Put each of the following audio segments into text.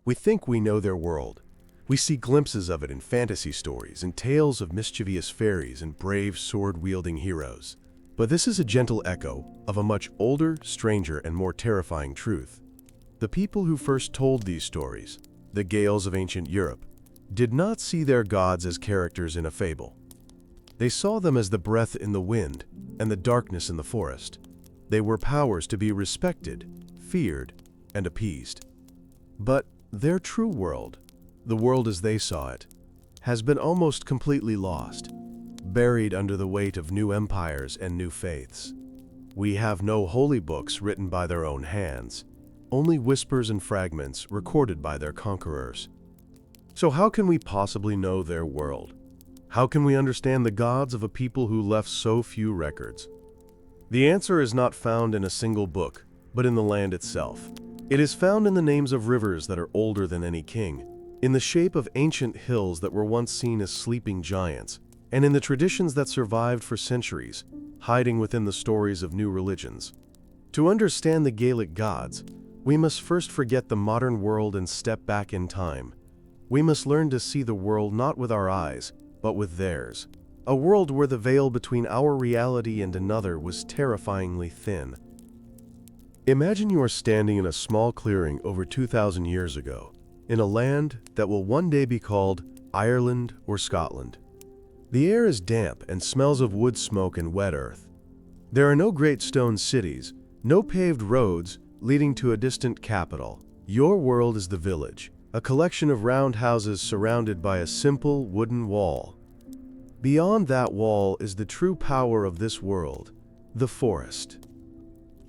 We think we know their world. We see glimpses of it in fantasy stories and tales of mischievous fairies and brave sword-wielding heroes. But this is a gentle echo of a much older, stranger, and more terrifying truth. The people who first told these stories, the Gaels of ancient Europe, did not see their gods as characters in a fable. They saw them as the breath in the wind and the darkness in the forest. They were powers to be respected, feared, and appeased. But their true world, the world as they saw it, has been almost completely lost, buried under the weight of new empires and new faiths. We have no holy books written by their own hands, only whispers and fragments recorded by their conquerors. So how can we possibly know their world? How can we understand the gods of a people who left so few records? The answer is not found in a single book, but in the land itself. It is found in the names of rivers that are older than any king, in the shape of ancient hills that were once seen as sleeping giants, and in the traditions that survived for centuries, hiding within the stories of new religions. To understand the Gaelic gods, we must first forget the modern world and step back in time. We must learn to see the world not with our eyes, but with theirs. A world where the veil between our reality and another was terrifyingly thin. Imagine you are standing in a small clearing over 2,000 years ago, in a land that will one day be called Ireland or Scotland. The air is damp and smells of wood smoke and wet earth. There are no great stone cities, no paved roads leading to a distant capital. Your world is the village, a collection of round houses surrounded by a simple wooden wall. Beyond that wall is the true power of this world, the forest.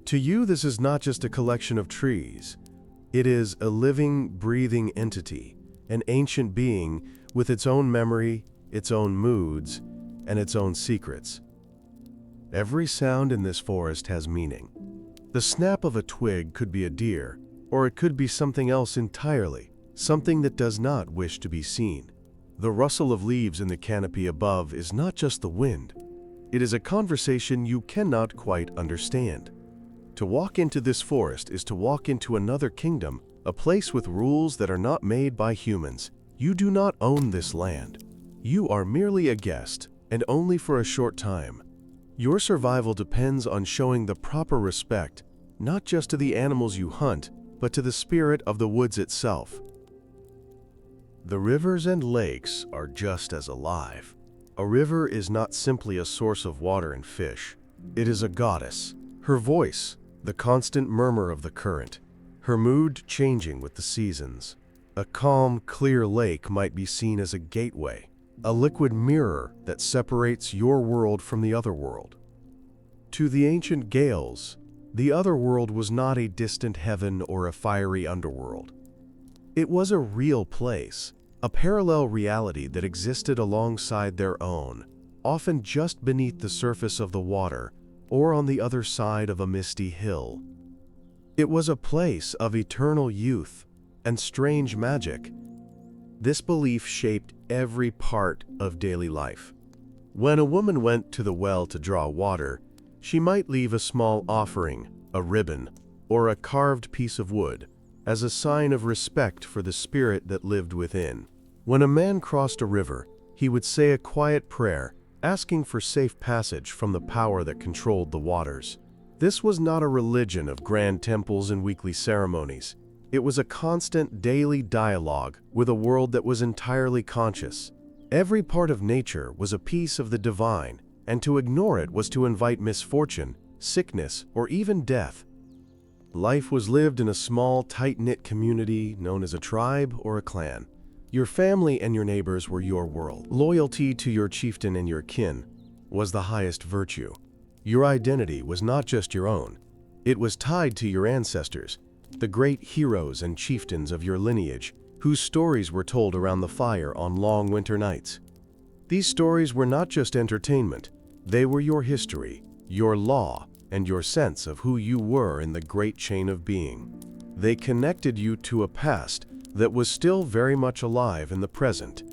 To you, this is not just a collection of trees. It is a living, breathing entity, an ancient being with its own memory, its own moods, and its own secrets. Every sound in this forest has meaning. The snap of a twig could be a deer, or it could be something else entirely, something that does not wish to be seen. The rustle of leaves in the canopy above is not just the wind. It is a conversation you cannot quite understand. To walk into this forest is to walk into another kingdom, a place with rules that are not made by humans. You do not own this land. You are merely a guest, and only for a short time. Your survival depends on showing the proper respect, not just to the animals you hunt, but to the spirit of the woods itself. The rivers and lakes are just as alive. A river is not simply a source of water and fish. It is a goddess. Her voice, the constant murmur of the current, her mood changing with the seasons. A calm, clear lake might be seen as a gateway, a liquid mirror that separates your world from the other world. To the ancient Gaels, the other world was not a distant heaven or a fiery underworld. It was a real place, a parallel reality that existed alongside their own, often just beneath the surface of the water or on the other side of a misty hill. It was a place of eternal youth and strange magic. This belief shaped every part of daily life. When a woman went to the well to draw water, she might leave a small offering, a ribbon, or a carved piece of wood, as a sign of respect for the spirit that lived within. When a man crossed a river, he would say a quiet prayer, asking for safe passage from the power that controlled the waters. This was not a religion of grand temples and weekly ceremonies. It was a constant daily dialogue with a world that was entirely conscious. Every part of nature was a piece of the divine, and to ignore it was to invite misfortune, sickness, or even death. Life was lived in a small, tight-knit community known as a tribe or a clan. Your family and your neighbors were your world. Loyalty to your chieftain and your kin was the highest virtue. Your identity was not just your own. It was tied to your ancestors, the great heroes and chieftains of your lineage, whose stories were told around the fire on long winter nights. These stories were not just entertainment. They were your history, your law, and your sense of who you were in the great chain of being. They connected you to a past that was still very much alive in the present.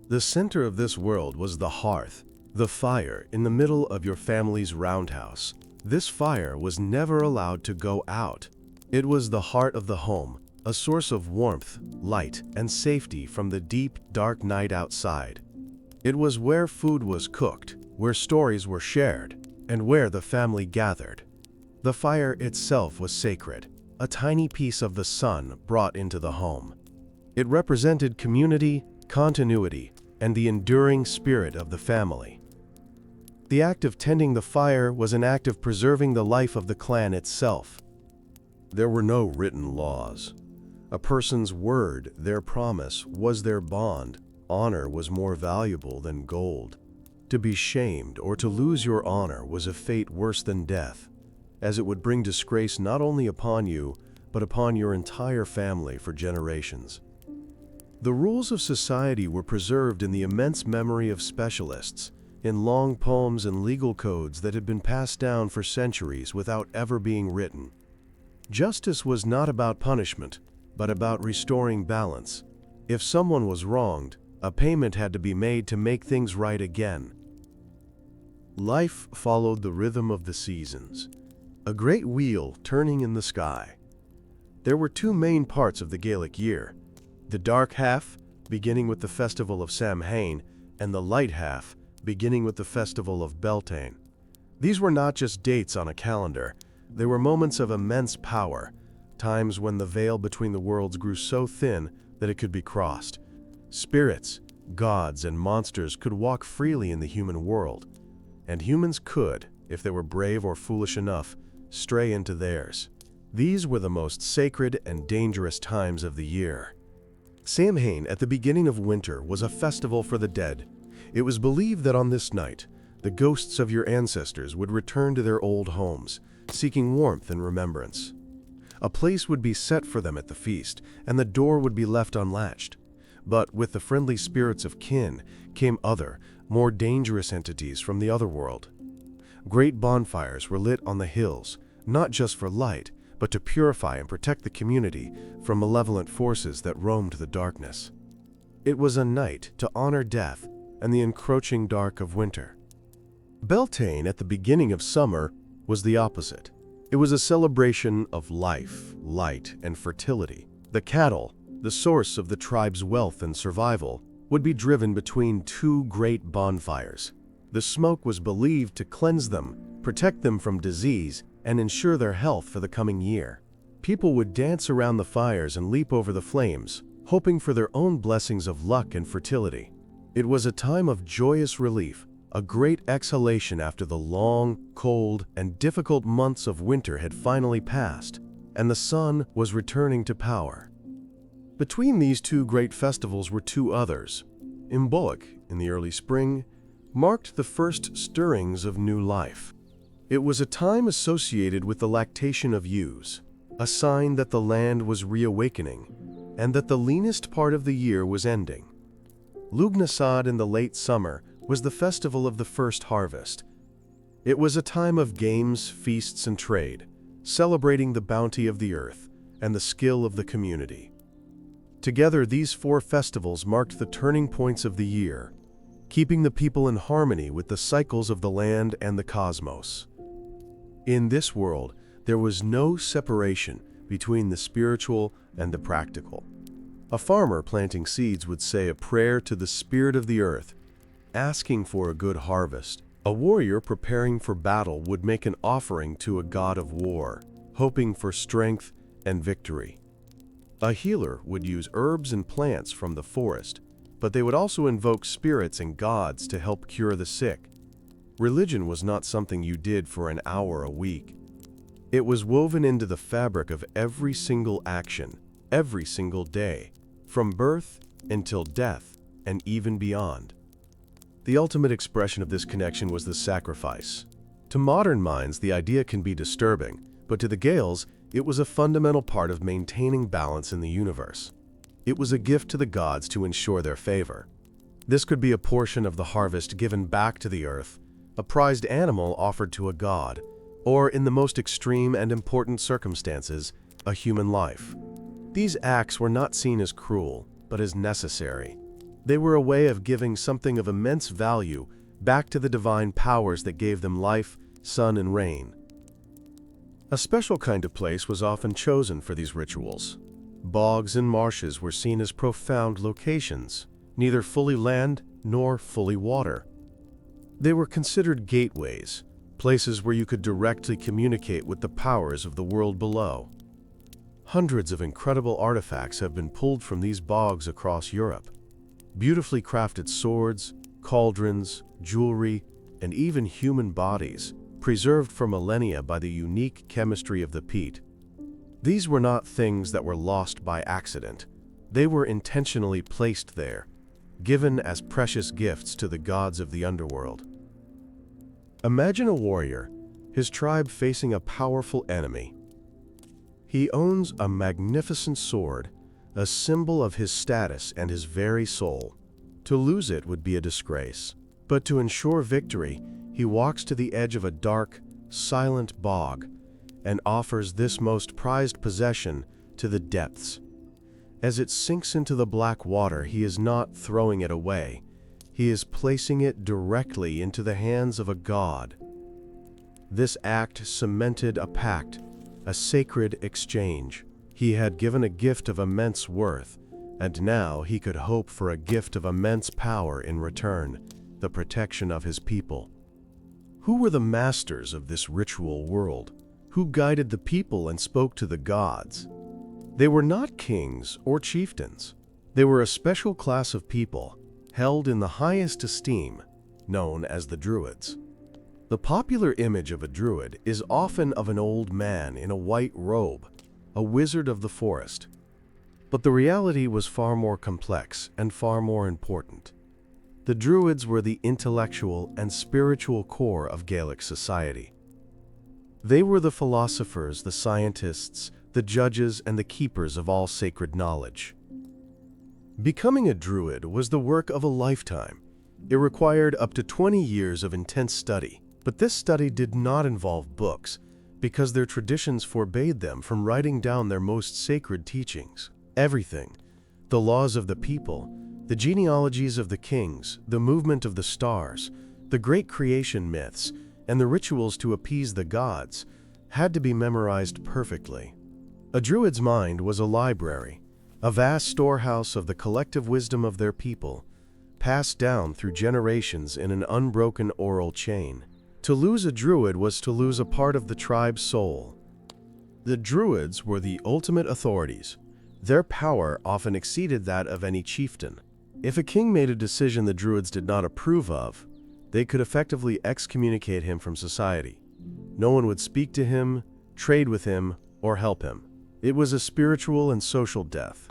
The center of this world was the hearth, the fire in the middle of your family's roundhouse. This fire was never allowed to go out. It was the heart of the home, a source of warmth, light, and safety from the deep, dark night outside. It was where food was cooked, where stories were shared, and where the family gathered. The fire itself was sacred, a tiny piece of the sun brought into the home. It represented community, continuity, and the enduring spirit of the family. The act of tending the fire was an act of preserving the life of the clan itself. There were no written laws. A person's word, their promise, was their bond. Honor was more valuable than gold. To be shamed or to lose your honor was a fate worse than death, as it would bring disgrace not only upon you, but upon your entire family for generations. The rules of society were preserved in the immense memory of specialists, in long poems and legal codes that had been passed down for centuries without ever being written. Justice was not about punishment, but about restoring balance. If someone was wronged, a payment had to be made to make things right again. Life followed the rhythm of the seasons, a great wheel turning in the sky. There were two main parts of the Gaelic year: the dark half, beginning with the festival of Samhain, and the light half, beginning with the festival of Beltane. These were not just dates on a calendar, they were moments of immense power, times when the veil between the worlds grew so thin that it could be crossed. Spirits, gods, and monsters could walk freely in the human world, and humans could, if they were brave or foolish enough, stray into theirs. These were the most sacred and dangerous times of the year. Samhain, at the beginning of winter, was a festival for the dead. It was believed that on this night, the ghosts of your ancestors would return to their old homes, seeking warmth and remembrance. A place would be set for them at the feast, and the door would be left unlatched. But with the friendly spirits of kin came other, more dangerous entities from the other world. Great bonfires were lit on the hills, not just for light, but to purify and protect the community from malevolent forces that roamed the darkness. It was a night to honor death and the encroaching dark of winter. Beltane, at the beginning of summer, was the opposite. It was a celebration of life, light, and fertility. The cattle, the source of the tribe's wealth and survival, would be driven between two great bonfires. The smoke was believed to cleanse them, protect them from disease, and ensure their health for the coming year. People would dance around the fires and leap over the flames, hoping for their own blessings of luck and fertility. It was a time of joyous relief, a great exhalation after the long, cold, and difficult months of winter had finally passed, and the sun was returning to power. Between these two great festivals were two others. Imbolc, in the early spring, marked the first stirrings of new life. It was a time associated with the lactation of ewes, a sign that the land was reawakening, and that the leanest part of the year was ending. Lugnasad, in the late summer, was the festival of the first harvest. It was a time of games, feasts, and trade, celebrating the bounty of the earth and the skill of the community. Together, these four festivals marked the turning points of the year, keeping the people in harmony with the cycles of the land and the cosmos. In this world, there was no separation between the spiritual and the practical. A farmer planting seeds would say a prayer to the spirit of the earth, asking for a good harvest. A warrior preparing for battle would make an offering to a god of war, hoping for strength and victory. A healer would use herbs and plants from the forest, but they would also invoke spirits and gods to help cure the sick. Religion was not something you did for an hour a week. It was woven into the fabric of every single action, every single day, from birth until death and even beyond. The ultimate expression of this connection was the sacrifice. To modern minds, the idea can be disturbing, but to the Gaels, it was a fundamental part of maintaining balance in the universe. It was a gift to the gods to ensure their favor. This could be a portion of the harvest given back to the earth, a prized animal offered to a god, or, in the most extreme and important circumstances, a human life. These acts were not seen as cruel, but as necessary. They were a way of giving something of immense value back to the divine powers that gave them life, sun, and rain. A special kind of place was often chosen for these rituals. Bogs and marshes were seen as profound locations, neither fully land nor fully water. They were considered gateways, places where you could directly communicate with the powers of the world below. Hundreds of incredible artifacts have been pulled from these bogs across Europe. Beautifully crafted swords, cauldrons, jewelry, and even human bodies, preserved for millennia by the unique chemistry of the peat. These were not things that were lost by accident. They were intentionally placed there, given as precious gifts to the gods of the underworld. Imagine a warrior, his tribe facing a powerful enemy. He owns a magnificent sword, a symbol of his status and his very soul. To lose it would be a disgrace. But to ensure victory, he walks to the edge of a dark, silent bog and offers this most prized possession to the depths. As it sinks into the black water, he is not throwing it away. He is placing it directly into the hands of a god. This act cemented a pact, a sacred exchange. He had given a gift of immense worth, and now he could hope for a gift of immense power in return, the protection of his people. Who were the masters of this ritual world? Who guided the people and spoke to the gods? They were not kings or chieftains. They were a special class of people, held in the highest esteem, known as the Druids. The popular image of a Druid is often of an old man in a white robe, a wizard of the forest. But the reality was far more complex and far more important. The Druids were the intellectual and spiritual core of Gaelic society. They were the philosophers, the scientists, the judges, and the keepers of all sacred knowledge. Becoming a Druid was the work of a lifetime. It required up to 20 years of intense study, but this study did not involve books because their traditions forbade them from writing down their most sacred teachings. Everything, the laws of the people, the genealogies of the kings, the movement of the stars, the great creation myths, and the rituals to appease the gods, had to be memorized perfectly. A Druid's mind was a library, a vast storehouse of the collective wisdom of their people, passed down through generations in an unbroken oral chain. To lose a Druid was to lose a part of the tribe's soul. The Druids were the ultimate authorities. Their power often exceeded that of any chieftain. If a king made a decision the Druids did not approve of, they could effectively excommunicate him from society. No one would speak to him, trade with him, or help him. It was a spiritual and social death.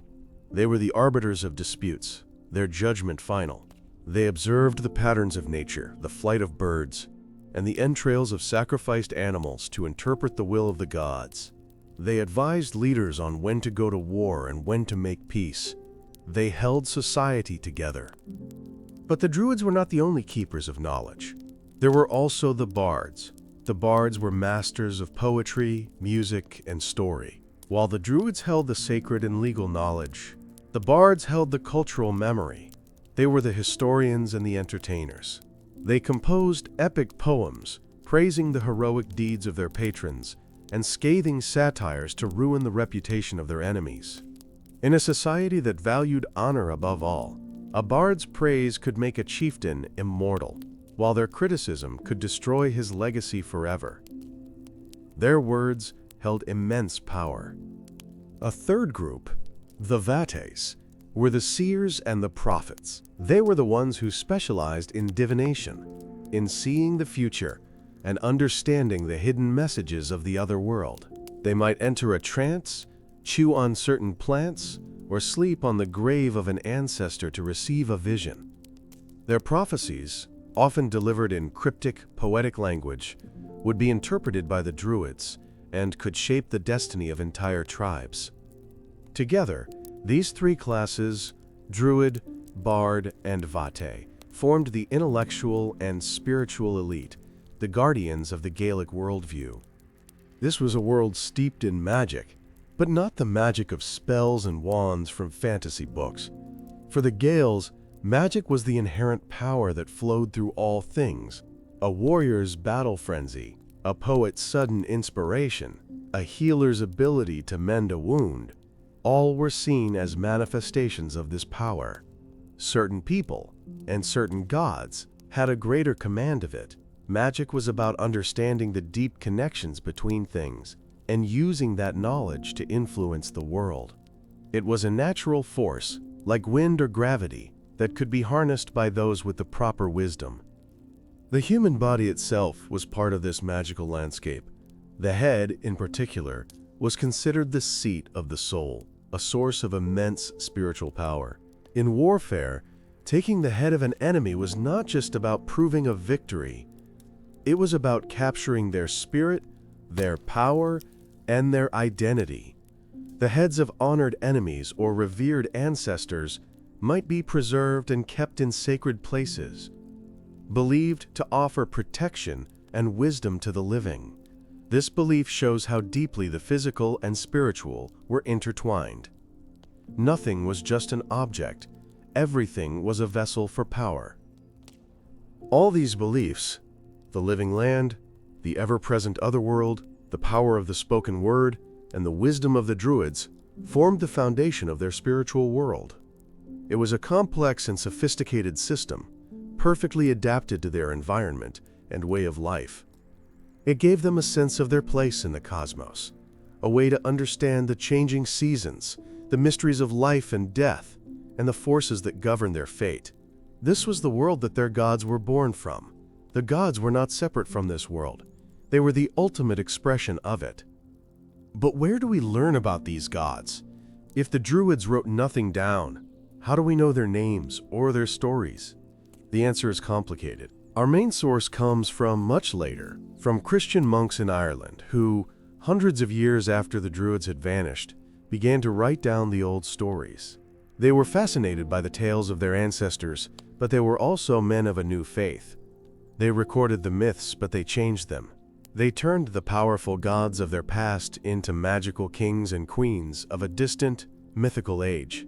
They were the arbiters of disputes, their judgment final. They observed the patterns of nature, the flight of birds, and the entrails of sacrificed animals to interpret the will of the gods. They advised leaders on when to go to war and when to make peace. They held society together. But the Druids were not the only keepers of knowledge. There were also the bards. The bards were masters of poetry, music, and story. While the Druids held the sacred and legal knowledge, the bards held the cultural memory. They were the historians and the entertainers. They composed epic poems, praising the heroic deeds of their patrons, and scathing satires to ruin the reputation of their enemies. In a society that valued honor above all, a bard's praise could make a chieftain immortal, while their criticism could destroy his legacy forever. Their words held immense power. A third group, the Vates, were the seers and the prophets. They were the ones who specialized in divination, in seeing the future and understanding the hidden messages of the other world. They might enter a trance, chew on certain plants, or sleep on the grave of an ancestor to receive a vision. Their prophecies, often delivered in cryptic, poetic language, would be interpreted by the Druids and could shape the destiny of entire tribes. Together, these three classes, Druid, Bard, and Vate, formed the intellectual and spiritual elite, the guardians of the Gaelic worldview. This was a world steeped in magic, but not the magic of spells and wands from fantasy books. For the Gaels, magic was the inherent power that flowed through all things. A warrior's battle frenzy, a poet's sudden inspiration, a healer's ability to mend a wound. All were seen as manifestations of this power. Certain people and certain gods had a greater command of it. Magic was about understanding the deep connections between things and using that knowledge to influence the world. It was a natural force, like wind or gravity, that could be harnessed by those with the proper wisdom. The human body itself was part of this magical landscape. The head, in particular, was considered the seat of the soul, a source of immense spiritual power. In warfare, taking the head of an enemy was not just about proving a victory. It was about capturing their spirit, their power, and their identity. The heads of honored enemies or revered ancestors might be preserved and kept in sacred places, believed to offer protection and wisdom to the living. This belief shows how deeply the physical and spiritual were intertwined. Nothing was just an object. Everything was a vessel for power. All these beliefs, the living land, the ever-present otherworld, the power of the spoken word, and the wisdom of the Druids, formed the foundation of their spiritual world. It was a complex and sophisticated system, perfectly adapted to their environment and way of life. It gave them a sense of their place in the cosmos, a way to understand the changing seasons, the mysteries of life and death, and the forces that govern their fate. This was the world that their gods were born from. The gods were not separate from this world. They were the ultimate expression of it. But where do we learn about these gods? If the Druids wrote nothing down, how do we know their names or their stories? The answer is complicated. Our main source comes from much later, from Christian monks in Ireland who, hundreds of years after the Druids had vanished, began to write down the old stories. They were fascinated by the tales of their ancestors, but they were also men of a new faith. They recorded the myths, but they changed them. They turned the powerful gods of their past into magical kings and queens of a distant, mythical age.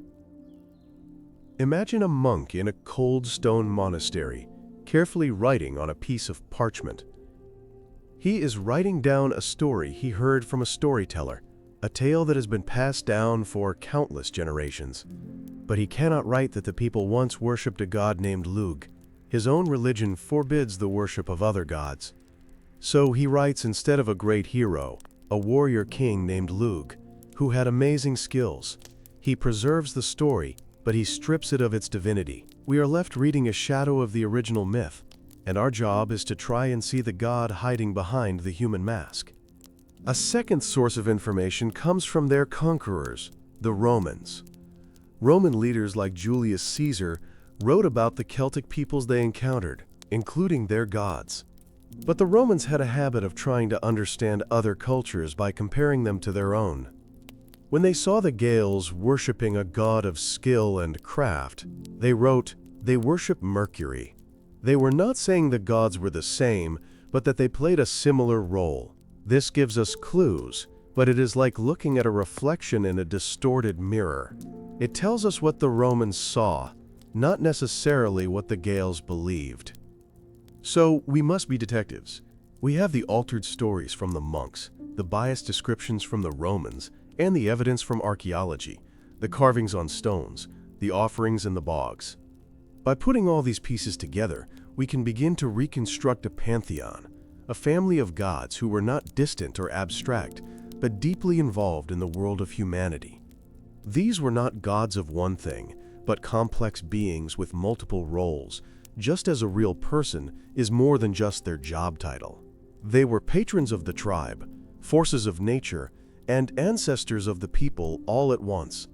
Imagine a monk in a cold stone monastery, carefully writing on a piece of parchment. He is writing down a story he heard from a storyteller, a tale that has been passed down for countless generations. But he cannot write that the people once worshipped a god named Lugh. His own religion forbids the worship of other gods. So he writes, instead of a great hero, a warrior king named Lugh, who had amazing skills. He preserves the story, but he strips it of its divinity. We are left reading a shadow of the original myth, and our job is to try and see the god hiding behind the human mask. A second source of information comes from their conquerors, the Romans. Roman leaders like Julius Caesar wrote about the Celtic peoples they encountered, including their gods. But the Romans had a habit of trying to understand other cultures by comparing them to their own. When they saw the Gaels worshipping a god of skill and craft, they wrote, "They worship Mercury." They were not saying the gods were the same, but that they played a similar role. This gives us clues, but it is like looking at a reflection in a distorted mirror. It tells us what the Romans saw, not necessarily what the Gaels believed. So we must be detectives. We have the altered stories from the monks, the biased descriptions from the Romans, and the evidence from archaeology, the carvings on stones, the offerings in the bogs. By putting all these pieces together, we can begin to reconstruct a pantheon, a family of gods who were not distant or abstract, but deeply involved in the world of humanity. These were not gods of one thing, but complex beings with multiple roles, just as a real person is more than just their job title. They were patrons of the tribe, forces of nature, and ancestors of the people all at once.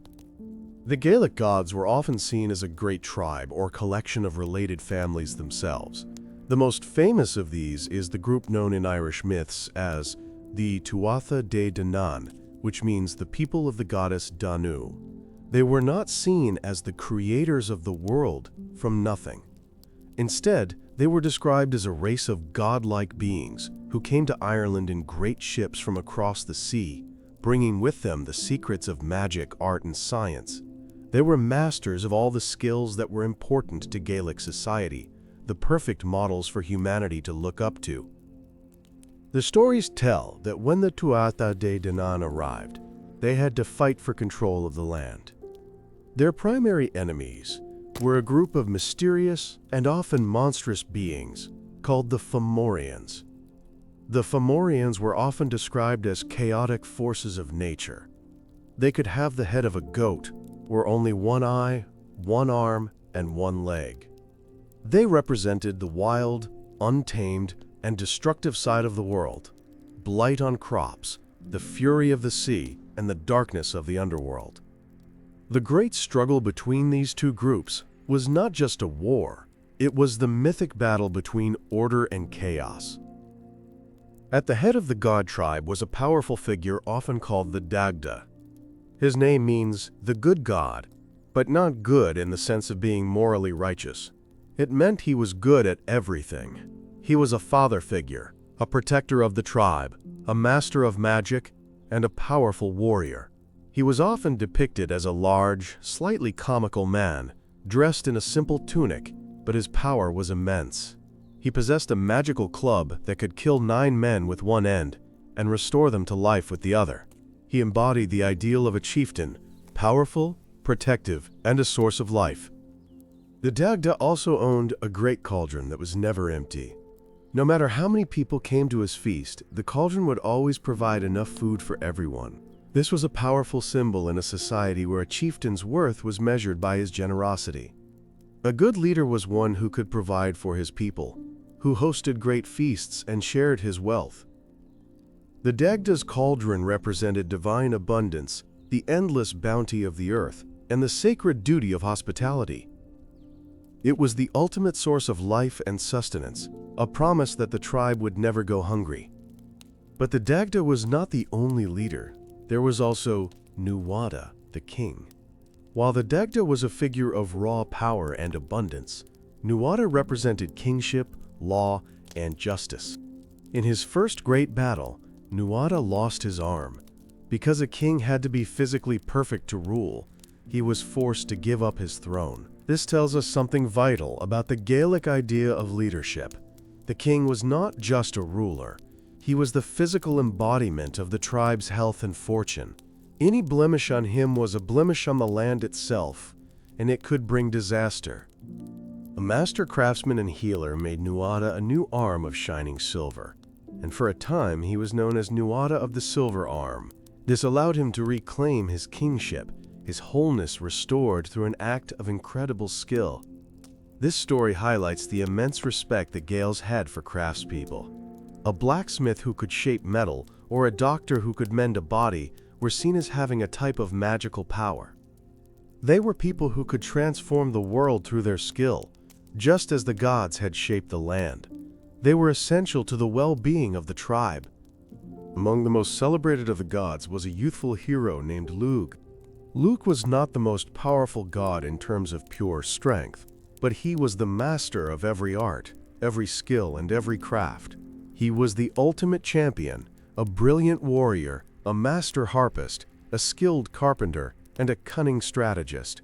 The Gaelic gods were often seen as a great tribe or collection of related families themselves. The most famous of these is the group known in Irish myths as the Tuatha Dé Danann, which means the people of the goddess Danu. They were not seen as the creators of the world from nothing. Instead, they were described as a race of godlike beings who came to Ireland in great ships from across the sea, bringing with them the secrets of magic, art, and science. They were masters of all the skills that were important to Gaelic society, the perfect models for humanity to look up to. The stories tell that when the Tuatha Dé Danann arrived, they had to fight for control of the land. Their primary enemies were a group of mysterious and often monstrous beings called the Fomorians. The Fomorians were often described as chaotic forces of nature. They could have the head of a goat, or only one eye, one arm, and one leg. They represented the wild, untamed, and destructive side of the world, blight on crops, the fury of the sea, and the darkness of the underworld. The great struggle between these two groups was not just a war, it was the mythic battle between order and chaos. At the head of the god tribe was a powerful figure often called the Dagda. His name means the good god, but not good in the sense of being morally righteous. It meant he was good at everything. He was a father figure, a protector of the tribe, a master of magic, and a powerful warrior. He was often depicted as a large, slightly comical man, dressed in a simple tunic, but his power was immense. He possessed a magical club that could kill 9 men with one end and restore them to life with the other. He embodied the ideal of a chieftain, powerful, protective, and a source of life. The Dagda also owned a great cauldron that was never empty. No matter how many people came to his feast, the cauldron would always provide enough food for everyone. This was a powerful symbol in a society where a chieftain's worth was measured by his generosity. A good leader was one who could provide for his people, who hosted great feasts and shared his wealth. The Dagda's cauldron represented divine abundance, the endless bounty of the earth, and the sacred duty of hospitality. It was the ultimate source of life and sustenance, a promise that the tribe would never go hungry. But the Dagda was not the only leader. There was also Tuatha, the king. While the Dagda was a figure of raw power and abundance, Tuatha represented kingship, law, and justice. In his first great battle, Tuatha lost his arm. Because a king had to be physically perfect to rule, he was forced to give up his throne. This tells us something vital about the Gaelic idea of leadership. The king was not just a ruler. He was the physical embodiment of the tribe's health and fortune. Any blemish on him was a blemish on the land itself, and it could bring disaster. A master craftsman and healer made Tuatha a new arm of shining silver, and for a time he was known as Tuatha of the Silver Arm. This allowed him to reclaim his kingship, his wholeness restored through an act of incredible skill. This story highlights the immense respect the Gaels had for craftspeople. A blacksmith who could shape metal or a doctor who could mend a body were seen as having a type of magical power. They were people who could transform the world through their skill, just as the gods had shaped the land. They were essential to the well-being of the tribe. Among the most celebrated of the gods was a youthful hero named Lugh. Lugh was not the most powerful god in terms of pure strength, but he was the master of every art, every skill, and every craft. He was the ultimate champion, a brilliant warrior, a master harpist, a skilled carpenter, and a cunning strategist.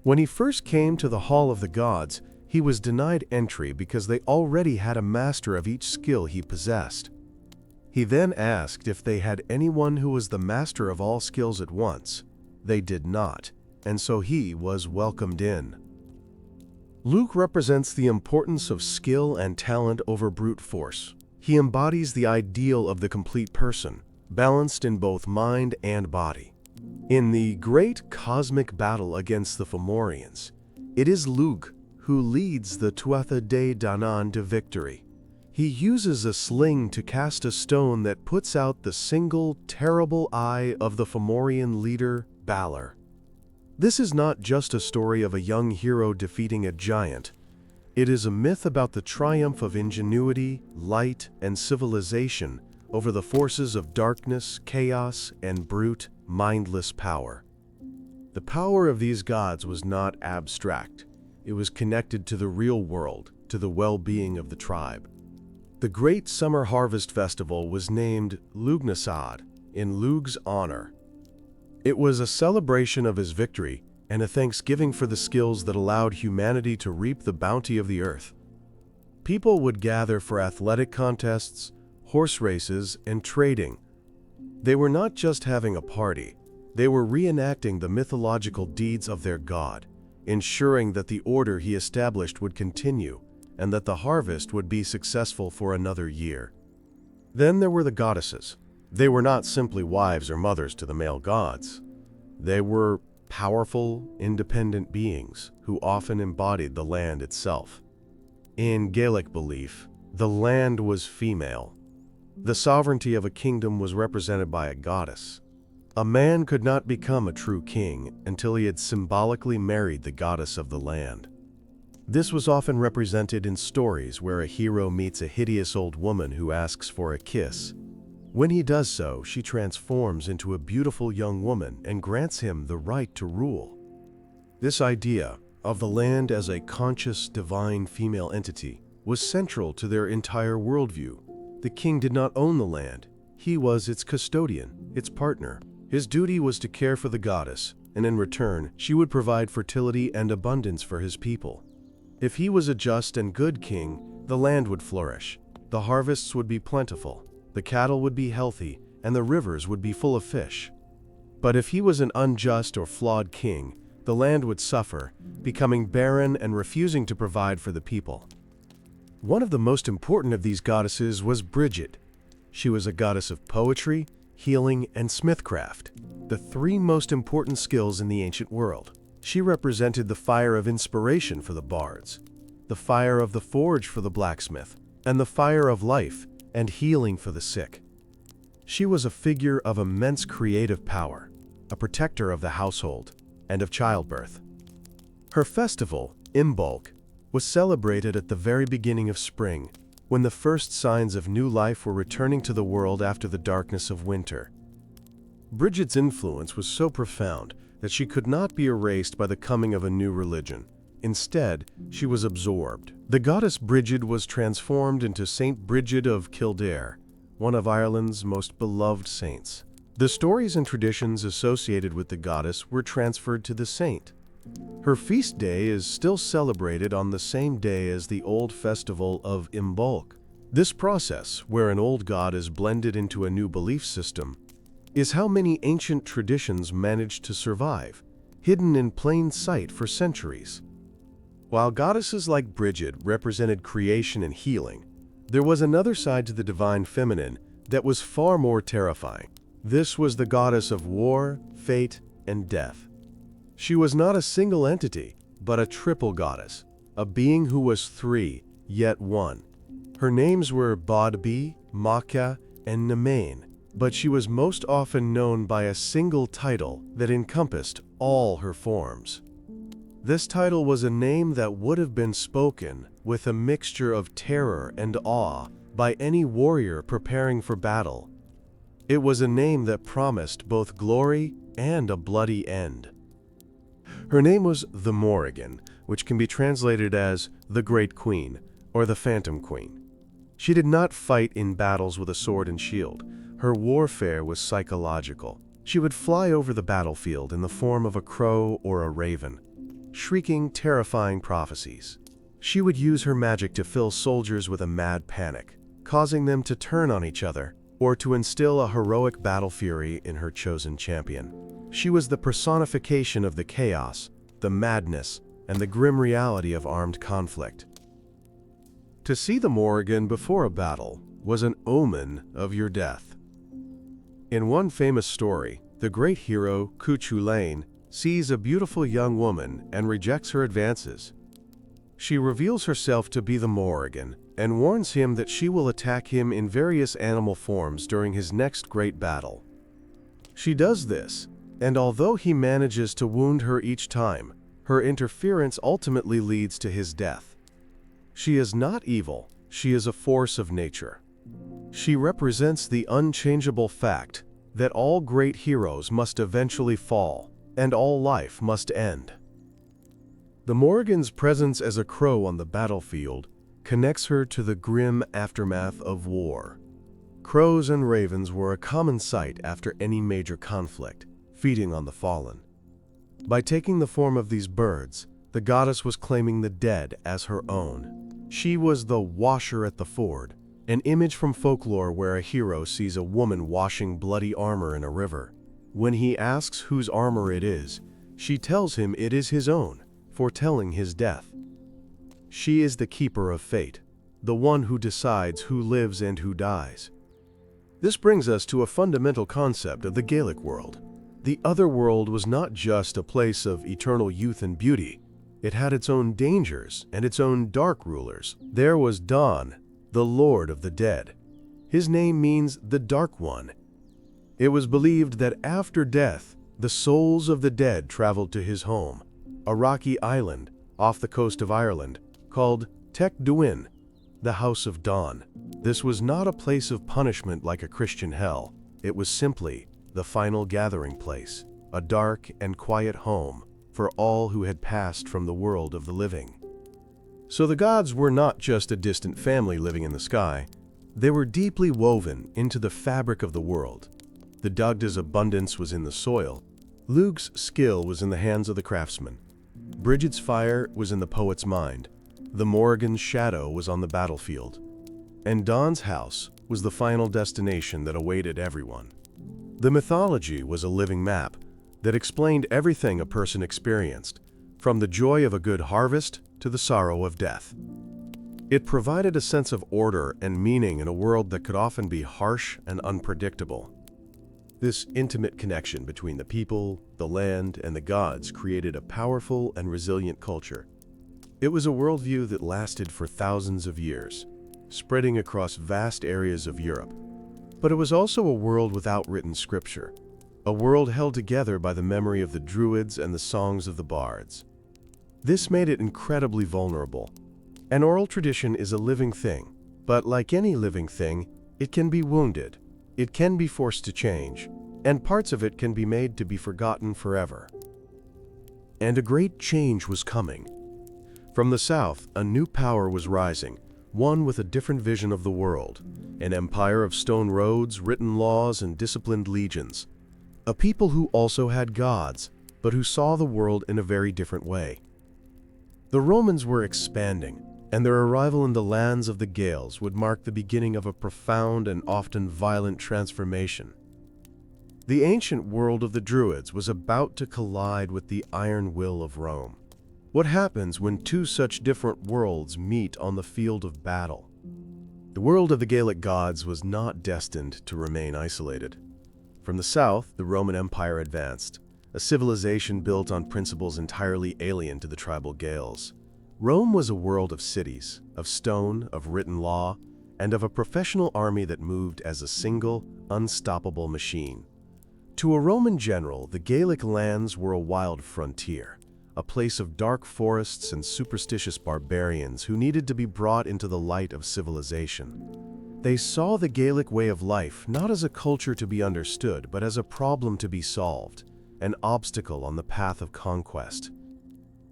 When he first came to the Hall of the Gods, he was denied entry because they already had a master of each skill he possessed. He then asked if they had anyone who was the master of all skills at once. They did not, and so he was welcomed in. Lugh represents the importance of skill and talent over brute force. He embodies the ideal of the complete person, balanced in both mind and body. In the great cosmic battle against the Fomorians, it is Lugh who leads the Tuatha Dé Danann to victory. He uses a sling to cast a stone that puts out the single, terrible eye of the Fomorian leader, Balor. This is not just a story of a young hero defeating a giant. It is a myth about the triumph of ingenuity, light, and civilization over the forces of darkness, chaos, and brute, mindless power. The power of these gods was not abstract. It was connected to the real world, to the well-being of the tribe. The Great Summer Harvest Festival was named Lugnasad in Lugh's honor. It was a celebration of his victory and a thanksgiving for the skills that allowed humanity to reap the bounty of the earth. People would gather for athletic contests, horse races, and trading. They were not just having a party, they were reenacting the mythological deeds of their god, ensuring that the order he established would continue and that the harvest would be successful for another year. Then there were the goddesses. They were not simply wives or mothers to the male gods. They were powerful, independent beings who often embodied the land itself. In Gaelic belief, the land was female. The sovereignty of a kingdom was represented by a goddess. A man could not become a true king until he had symbolically married the goddess of the land. This was often represented in stories where a hero meets a hideous old woman who asks for a kiss. When he does so, she transforms into a beautiful young woman and grants him the right to rule. This idea of the land as a conscious, divine female entity was central to their entire worldview. The king did not own the land. He was its custodian, its partner. His duty was to care for the goddess, and in return, she would provide fertility and abundance for his people. If he was a just and good king, the land would flourish. The harvests would be plentiful, the cattle would be healthy, and the rivers would be full of fish. But if he was an unjust or flawed king, the land would suffer, becoming barren and refusing to provide for the people. One of the most important of these goddesses was Bridget. She was a goddess of poetry, healing, and smithcraft, the three most important skills in the ancient world. She represented the fire of inspiration for the bards, the fire of the forge for the blacksmith, and the fire of life and healing for the sick. She was a figure of immense creative power, a protector of the household and of childbirth. Her festival, Imbolc, was celebrated at the very beginning of spring, when the first signs of new life were returning to the world after the darkness of winter. Bridget's influence was so profound that she could not be erased by the coming of a new religion. Instead, she was absorbed. The goddess Bridget was transformed into Saint Bridget of Kildare, one of Ireland's most beloved saints. The stories and traditions associated with the goddess were transferred to the saint. Her feast day is still celebrated on the same day as the old festival of Imbolc. This process, where an old god is blended into a new belief system, is how many ancient traditions managed to survive, hidden in plain sight for centuries. While goddesses like Bridget represented creation and healing, there was another side to the divine feminine that was far more terrifying. This was the goddess of war, fate, and death. She was not a single entity, but a triple goddess, a being who was three, yet one. Her names were Bodbi, Maka, and Nemain, but she was most often known by a single title that encompassed all her forms. This title was a name that would have been spoken with a mixture of terror and awe by any warrior preparing for battle. It was a name that promised both glory and a bloody end. Her name was the Morrigan, which can be translated as the Great Queen or the Phantom Queen. She did not fight in battles with a sword and shield. Her warfare was psychological. She would fly over the battlefield in the form of a crow or a raven, shrieking terrifying prophecies. She would use her magic to fill soldiers with a mad panic, causing them to turn on each other or to instill a heroic battle fury in her chosen champion. She was the personification of the chaos, the madness, and the grim reality of armed conflict. To see the Morrigan before a battle was an omen of your death. In one famous story, the great hero, Cuchulainn, sees a beautiful young woman and rejects her advances. She reveals herself to be the Morrigan and warns him that she will attack him in various animal forms during his next great battle. She does this, and although he manages to wound her each time, her interference ultimately leads to his death. She is not evil, she is a force of nature. She represents the unchangeable fact that all great heroes must eventually fall, and all life must end. The Morrigan's presence as a crow on the battlefield connects her to the grim aftermath of war. Crows and ravens were a common sight after any major conflict, feeding on the fallen. By taking the form of these birds, the goddess was claiming the dead as her own. She was the washer at the ford, an image from folklore where a hero sees a woman washing bloody armor in a river. When he asks whose armor it is, she tells him it is his own, foretelling his death. She is the keeper of fate, the one who decides who lives and who dies. This brings us to a fundamental concept of the Gaelic world. The other world was not just a place of eternal youth and beauty. It had its own dangers and its own dark rulers. There was Donn, the Lord of the Dead. His name means the Dark One. It was believed that after death, the souls of the dead traveled to his home, a rocky island off the coast of Ireland called Tuatha Dé Danann, the House of Donn. This was not a place of punishment like a Christian hell. It was simply the final gathering place, a dark and quiet home for all who had passed from the world of the living. So the gods were not just a distant family living in the sky. They were deeply woven into the fabric of the world. The Dagda's abundance was in the soil. Lug's skill was in the hands of the craftsman. Brigid's fire was in the poet's mind. The Morrigan's shadow was on the battlefield. And Donn's house was the final destination that awaited everyone. The mythology was a living map that explained everything a person experienced, from the joy of a good harvest to the sorrow of death. It provided a sense of order and meaning in a world that could often be harsh and unpredictable. This intimate connection between the people, the land, and the gods created a powerful and resilient culture. It was a worldview that lasted for thousands of years, spreading across vast areas of Europe. But it was also a world without written scripture, a world held together by the memory of the Druids and the songs of the bards. This made it incredibly vulnerable. An oral tradition is a living thing, but like any living thing, it can be wounded. It can be forced to change, and parts of it can be made to be forgotten forever. And a great change was coming. From the south, a new power was rising, one with a different vision of the world, an empire of stone roads, written laws, and disciplined legions. A people who also had gods, but who saw the world in a very different way. The Romans were expanding, and their arrival in the lands of the Gaels would mark the beginning of a profound and often violent transformation. The ancient world of the Druids was about to collide with the iron will of Rome. What happens when two such different worlds meet on the field of battle? The world of the Gaelic gods was not destined to remain isolated. From the south, the Roman Empire advanced, a civilization built on principles entirely alien to the tribal Gaels. Rome was a world of cities, of stone, of written law, and of a professional army that moved as a single, unstoppable machine. To a Roman general, the Gaelic lands were a wild frontier, a place of dark forests and superstitious barbarians who needed to be brought into the light of civilization. They saw the Gaelic way of life not as a culture to be understood, but as a problem to be solved, an obstacle on the path of conquest.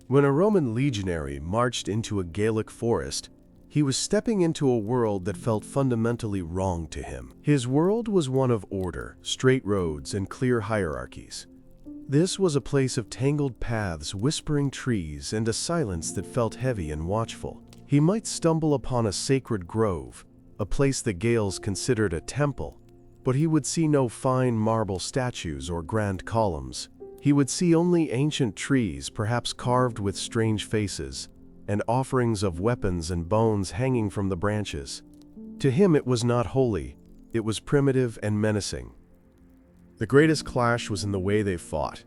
When a Roman legionary marched into a Gaelic forest, he was stepping into a world that felt fundamentally wrong to him. His world was one of order, straight roads, and clear hierarchies. This was a place of tangled paths, whispering trees, and a silence that felt heavy and watchful. He might stumble upon a sacred grove, a place the Gaels considered a temple, but he would see no fine marble statues or grand columns. He would see only ancient trees, perhaps carved with strange faces, and offerings of weapons and bones hanging from the branches. To him it was not holy, it was primitive and menacing. The greatest clash was in the way they fought.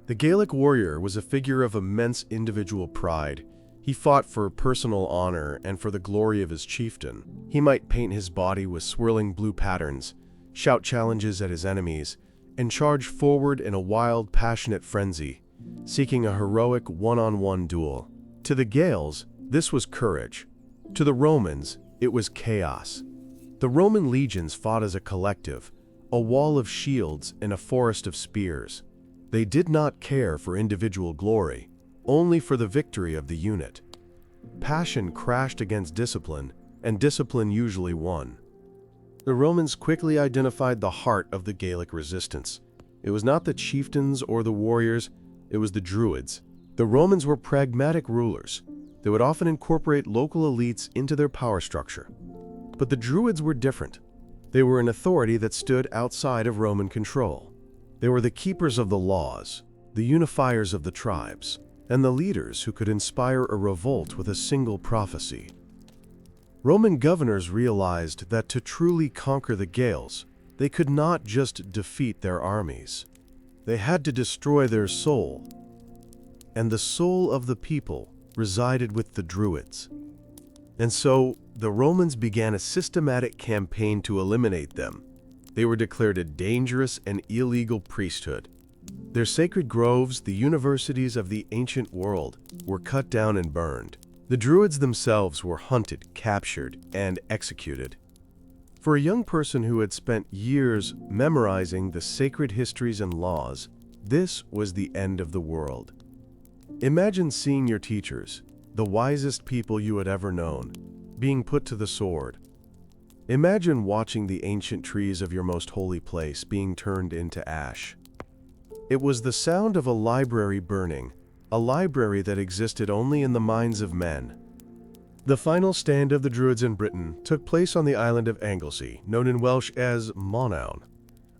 The Gaelic warrior was a figure of immense individual pride. He fought for personal honor and for the glory of his chieftain. He might paint his body with swirling blue patterns, shout challenges at his enemies, and charge forward in a wild, passionate frenzy, seeking a heroic one-on-one duel. To the Gaels, this was courage. To the Romans, it was chaos. The Roman legions fought as a collective, a wall of shields and a forest of spears. They did not care for individual glory, only for the victory of the unit. Passion crashed against discipline, and discipline usually won. The Romans quickly identified the heart of the Gaelic resistance. It was not the chieftains or the warriors, it was the Druids. The Romans were pragmatic rulers. They would often incorporate local elites into their power structure. But the Druids were different. They were an authority that stood outside of Roman control. They were the keepers of the laws, the unifiers of the tribes, and the leaders who could inspire a revolt with a single prophecy. Roman governors realized that to truly conquer the Gaels, they could not just defeat their armies. They had to destroy their soul, and the soul of the people resided with the Druids. And so, the Romans began a systematic campaign to eliminate them. They were declared a dangerous and illegal priesthood. Their sacred groves, the universities of the ancient world, were cut down and burned. The Druids themselves were hunted, captured, and executed. For a young person who had spent years memorizing the sacred histories and laws, this was the end of the world. Imagine seeing your teachers, the wisest people you had ever known, being put to the sword. Imagine watching the ancient trees of your most holy place being turned into ash. It was the sound of a library burning, a library that existed only in the minds of men. The final stand of the Druids in Britain took place on the island of Anglesey, known in Welsh as Monaun.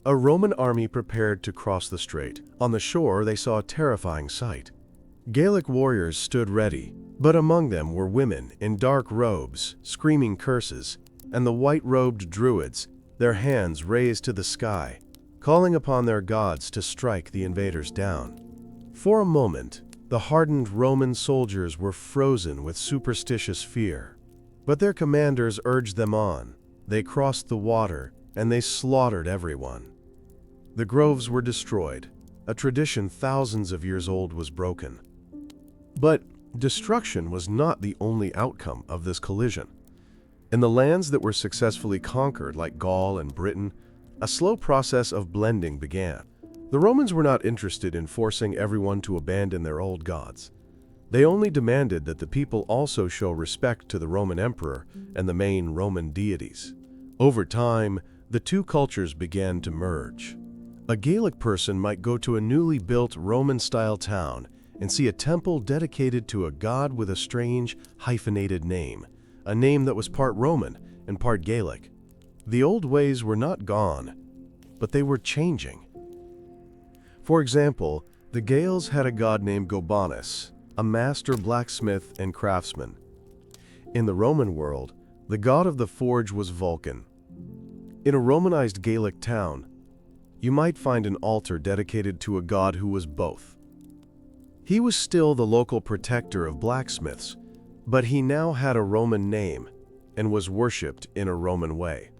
A Roman army prepared to cross the strait. On the shore, they saw a terrifying sight. Gaelic warriors stood ready, but among them were women in dark robes, screaming curses, and the white-robed Druids, their hands raised to the sky, calling upon their gods to strike the invaders down. For a moment, the hardened Roman soldiers were frozen with superstitious fear. But their commanders urged them on. They crossed the water, and they slaughtered everyone. The groves were destroyed. A tradition thousands of years old was broken. But destruction was not the only outcome of this collision. In the lands that were successfully conquered, like Gaul and Britain, a slow process of blending began. The Romans were not interested in forcing everyone to abandon their old gods. They only demanded that the people also show respect to the Roman emperor and the main Roman deities. Over time, the two cultures began to merge. A Gaelic person might go to a newly built Roman-style town and see a temple dedicated to a god with a strange, hyphenated name, a name that was part Roman and part Gaelic. The old ways were not gone, but they were changing. For example, the Gaels had a god named Gobanus, a master blacksmith and craftsman. In the Roman world, the god of the forge was Vulcan. In a Romanized Gaelic town, you might find an altar dedicated to a god who was both. He was still the local protector of blacksmiths, but he now had a Roman name and was worshipped in a Roman way.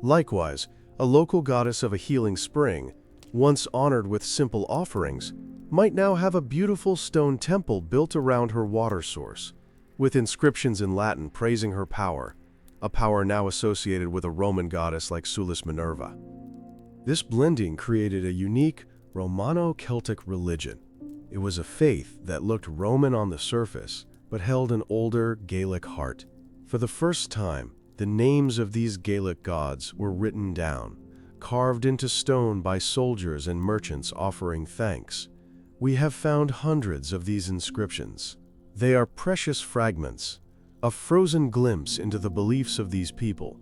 Likewise, a local goddess of a healing spring, once honored with simple offerings, might now have a beautiful stone temple built around her water source, with inscriptions in Latin praising her power, a power now associated with a Roman goddess like Sulis Minerva. This blending created a unique Romano-Celtic religion. It was a faith that looked Roman on the surface, but held an older Gaelic heart. For the first time, the names of these Gaelic gods were written down, carved into stone by soldiers and merchants offering thanks. We have found hundreds of these inscriptions. They are precious fragments, a frozen glimpse into the beliefs of these people.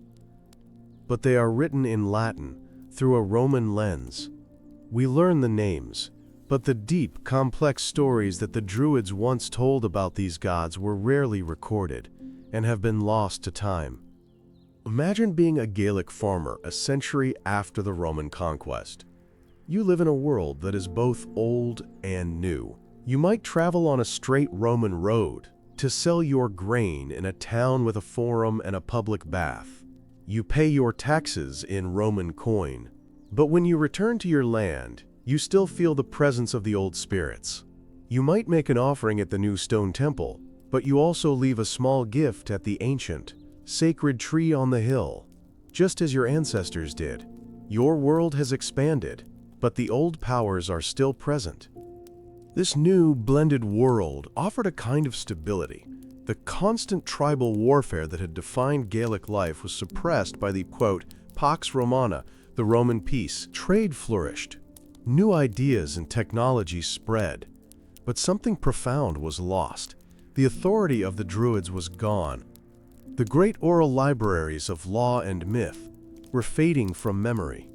But they are written in Latin, through a Roman lens. We learn the names, but the deep, complex stories that the Druids once told about these gods were rarely recorded and have been lost to time. Imagine being a Gaelic farmer a century after the Roman conquest. You live in a world that is both old and new. You might travel on a straight Roman road to sell your grain in a town with a forum and a public bath. You pay your taxes in Roman coin. But when you return to your land, you still feel the presence of the old spirits. You might make an offering at the new stone temple, but you also leave a small gift at the ancient, sacred tree on the hill, just as your ancestors did. Your world has expanded, but the old powers are still present. This new, blended world offered a kind of stability. The constant tribal warfare that had defined Gaelic life was suppressed by the, quote, Pax Romana, the Roman peace. Trade flourished. New ideas and technology spread. But something profound was lost. The authority of the Druids was gone. The great oral libraries of law and myth were fading from memory.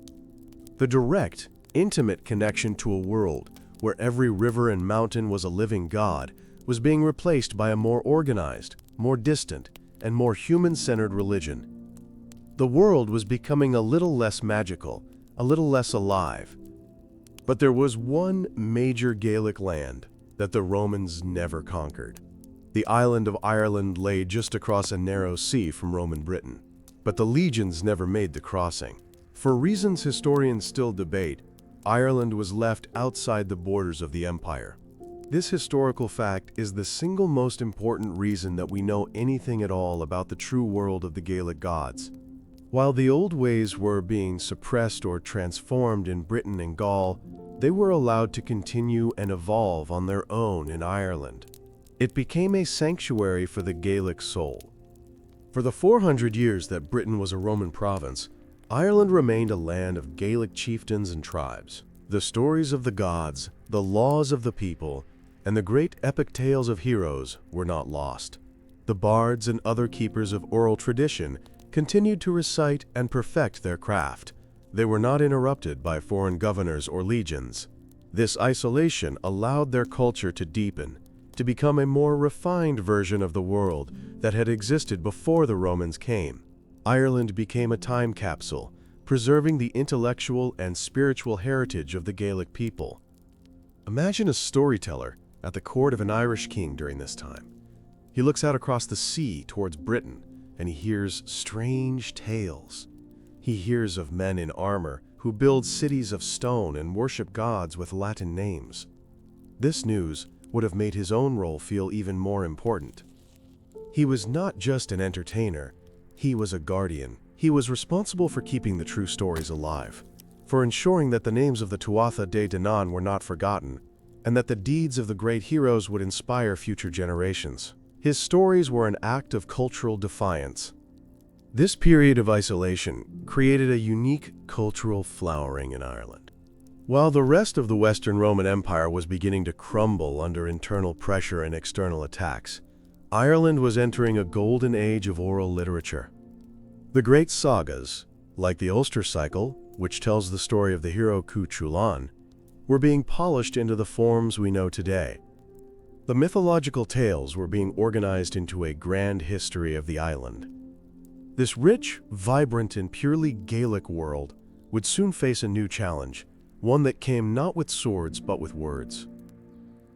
The direct, intimate connection to a world where every river and mountain was a living god was being replaced by a more organized, more distant, and more human-centered religion. The world was becoming a little less magical, a little less alive. But there was one major Gaelic land that the Romans never conquered. The island of Ireland lay just across a narrow sea from Roman Britain, but the legions never made the crossing. For reasons historians still debate, Ireland was left outside the borders of the empire. This historical fact is the single most important reason that we know anything at all about the true world of the Gaelic gods. While the old ways were being suppressed or transformed in Britain and Gaul, they were allowed to continue and evolve on their own in Ireland. It became a sanctuary for the Gaelic soul. For the 400 years that Britain was a Roman province, Ireland remained a land of Gaelic chieftains and tribes. The stories of the gods, the laws of the people, and the great epic tales of heroes were not lost. The bards and other keepers of oral tradition continued to recite and perfect their craft. They were not interrupted by foreign governors or legions. This isolation allowed their culture to deepen, to become a more refined version of the world that had existed before the Romans came. Ireland became a time capsule, preserving the intellectual and spiritual heritage of the Gaelic people. Imagine a storyteller at the court of an Irish king during this time. He looks out across the sea towards Britain, and he hears strange tales. He hears of men in armor who build cities of stone and worship gods with Latin names. This news would have made his own role feel even more important. He was not just an entertainer, he was a guardian. He was responsible for keeping the true stories alive, for ensuring that the names of the Tuatha Dé Danann were not forgotten, and that the deeds of the great heroes would inspire future generations. His stories were an act of cultural defiance. This period of isolation created a unique cultural flowering in Ireland. While the rest of the Western Roman Empire was beginning to crumble under internal pressure and external attacks, Ireland was entering a golden age of oral literature. The great sagas, like the Ulster Cycle, which tells the story of the hero Cuchulainn, were being polished into the forms we know today. The mythological tales were being organized into a grand history of the island. This rich, vibrant, and purely Gaelic world would soon face a new challenge, one that came not with swords but with words.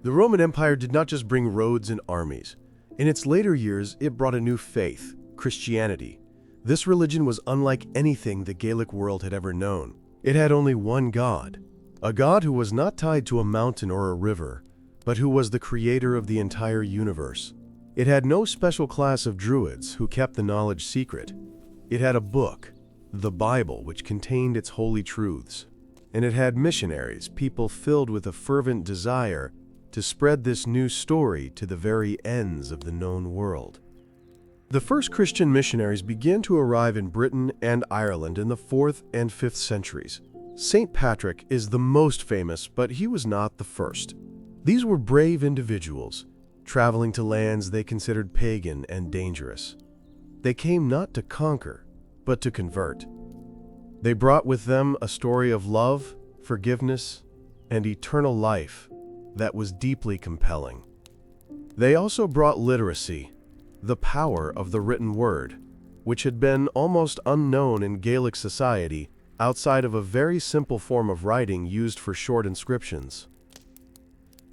The Roman Empire did not just bring roads and armies. In its later years, it brought a new faith, Christianity. This religion was unlike anything the Gaelic world had ever known. It had only one God, a God who was not tied to a mountain or a river, but who was the creator of the entire universe. It had no special class of druids who kept the knowledge secret. It had a book, the Bible, which contained its holy truths. And it had missionaries, people filled with a fervent desire to spread this new story to the very ends of the known world. The first Christian missionaries began to arrive in Britain and Ireland in the 4th and 5th centuries. St. Patrick is the most famous, but he was not the first. These were brave individuals, traveling to lands they considered pagan and dangerous. They came not to conquer, but to convert. They brought with them a story of love, forgiveness, and eternal life that was deeply compelling. They also brought literacy, the power of the written word, which had been almost unknown in Gaelic society outside of a very simple form of writing used for short inscriptions.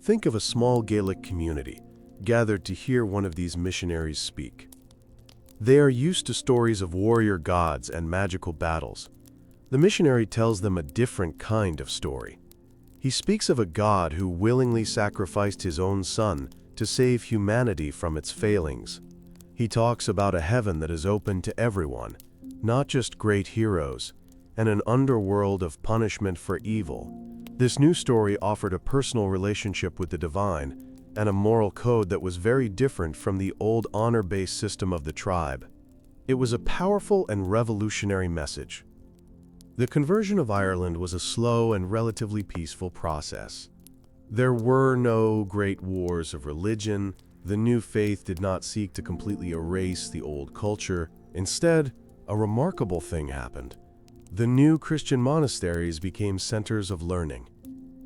Think of a small Gaelic community gathered to hear one of these missionaries speak. They are used to stories of warrior gods and magical battles. The missionary tells them a different kind of story. He speaks of a God who willingly sacrificed his own son to save humanity from its failings. He talks about a heaven that is open to everyone, not just great heroes, and an underworld of punishment for evil. This new story offered a personal relationship with the divine and a moral code that was very different from the old honor-based system of the tribe. It was a powerful and revolutionary message. The conversion of Ireland was a slow and relatively peaceful process. There were no great wars of religion, The new faith did not seek to completely erase the old culture. Instead, a remarkable thing happened. The new Christian monasteries became centers of learning.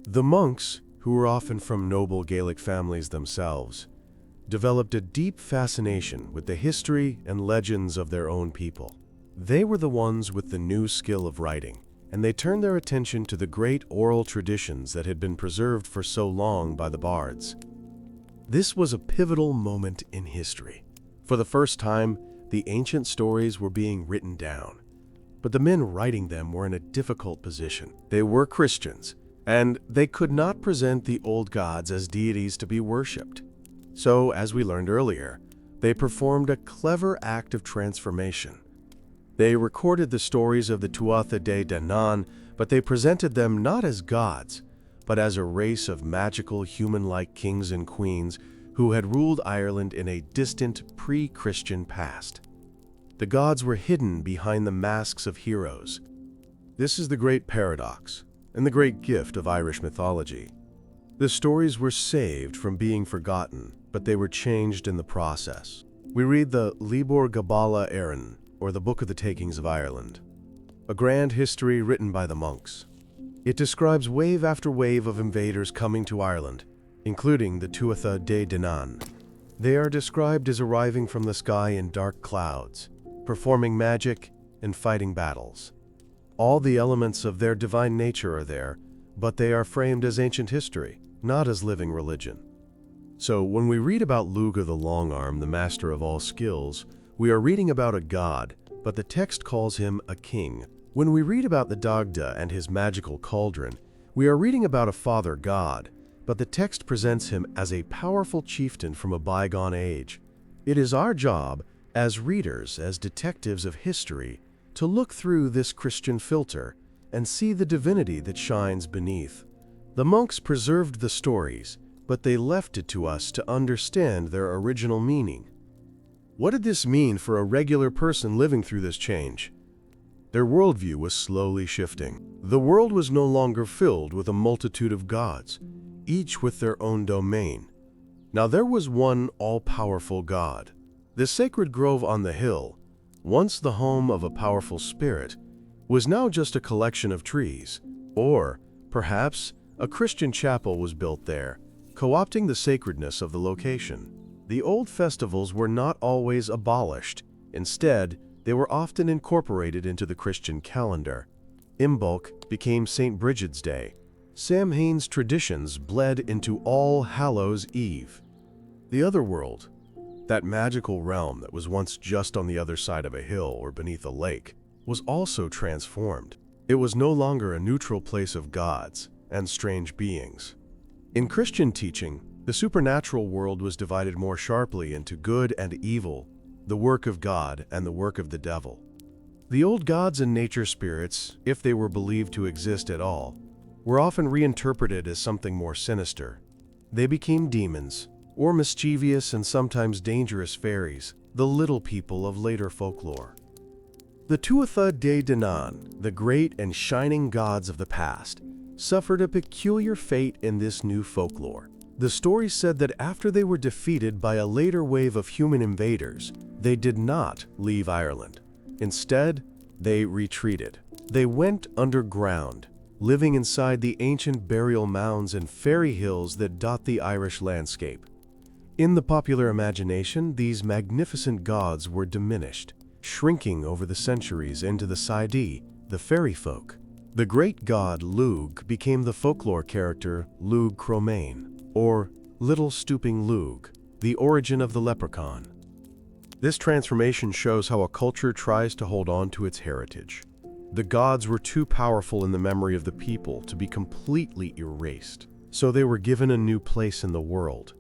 The monks, who were often from noble Gaelic families themselves, developed a deep fascination with the history and legends of their own people. They were the ones with the new skill of writing, and they turned their attention to the great oral traditions that had been preserved for so long by the bards. This was a pivotal moment in history. For the first time, the ancient stories were being written down. But the men writing them were in a difficult position. They were Christians, and they could not present the old gods as deities to be worshipped. So, as we learned earlier, they performed a clever act of transformation. They recorded the stories of the Tuatha Dé Danann, but they presented them not as gods, but as a race of magical human-like kings and queens who had ruled Ireland in a distant pre-Christian past. The gods were hidden behind the masks of heroes. This is the great paradox and the great gift of Irish mythology. The stories were saved from being forgotten, but they were changed in the process. We read the Libor Gabala Éireann, or the Book of the Takings of Ireland, a grand history written by the monks. It describes wave after wave of invaders coming to Ireland, including the Tuatha Dé Danann. They are described as arriving from the sky in dark clouds, performing magic and fighting battles. All the elements of their divine nature are there, but they are framed as ancient history, not as living religion. So when we read about Luga the Longarm, the master of all skills, we are reading about a god, but the text calls him a king. When we read about the Dagda and his magical cauldron, we are reading about a father god, but the text presents him as a powerful chieftain from a bygone age. It is our job, as readers, as detectives of history, to look through this Christian filter and see the divinity that shines beneath. The monks preserved the stories, but they left it to us to understand their original meaning. What did this mean for a regular person living through this change? Their worldview was slowly shifting. The world was no longer filled with a multitude of gods, each with their own domain. Now there was one all-powerful God. The sacred grove on the hill, once the home of a powerful spirit, was now just a collection of trees. Or, perhaps, a Christian chapel was built there, co-opting the sacredness of the location. The old festivals were not always abolished. Instead, they were often incorporated into the Christian calendar. Imbolc became St. Bridget's Day. Samhain's traditions bled into All Hallows' Eve. The other world, that magical realm that was once just on the other side of a hill or beneath a lake, was also transformed. It was no longer a neutral place of gods and strange beings. In Christian teaching, the supernatural world was divided more sharply into good and evil, the work of God and the work of the devil. The old gods and nature spirits, if they were believed to exist at all, were often reinterpreted as something more sinister. They became demons, or mischievous and sometimes dangerous fairies, the little people of later folklore. The Tuatha Dé Danann, the great and shining gods of the past, suffered a peculiar fate in this new folklore. The story said that after they were defeated by a later wave of human invaders, they did not leave Ireland. Instead, they retreated. They went underground, living inside the ancient burial mounds and fairy hills that dot the Irish landscape. In the popular imagination, these magnificent gods were diminished, shrinking over the centuries into the Saidí, the fairy folk. The great god Lugh became the folklore character Lugh Cromain, or Little Stooping Lugh, the origin of the leprechaun. This transformation shows how a culture tries to hold on to its heritage. The gods were too powerful in the memory of the people to be completely erased, so they were given a new place in the world.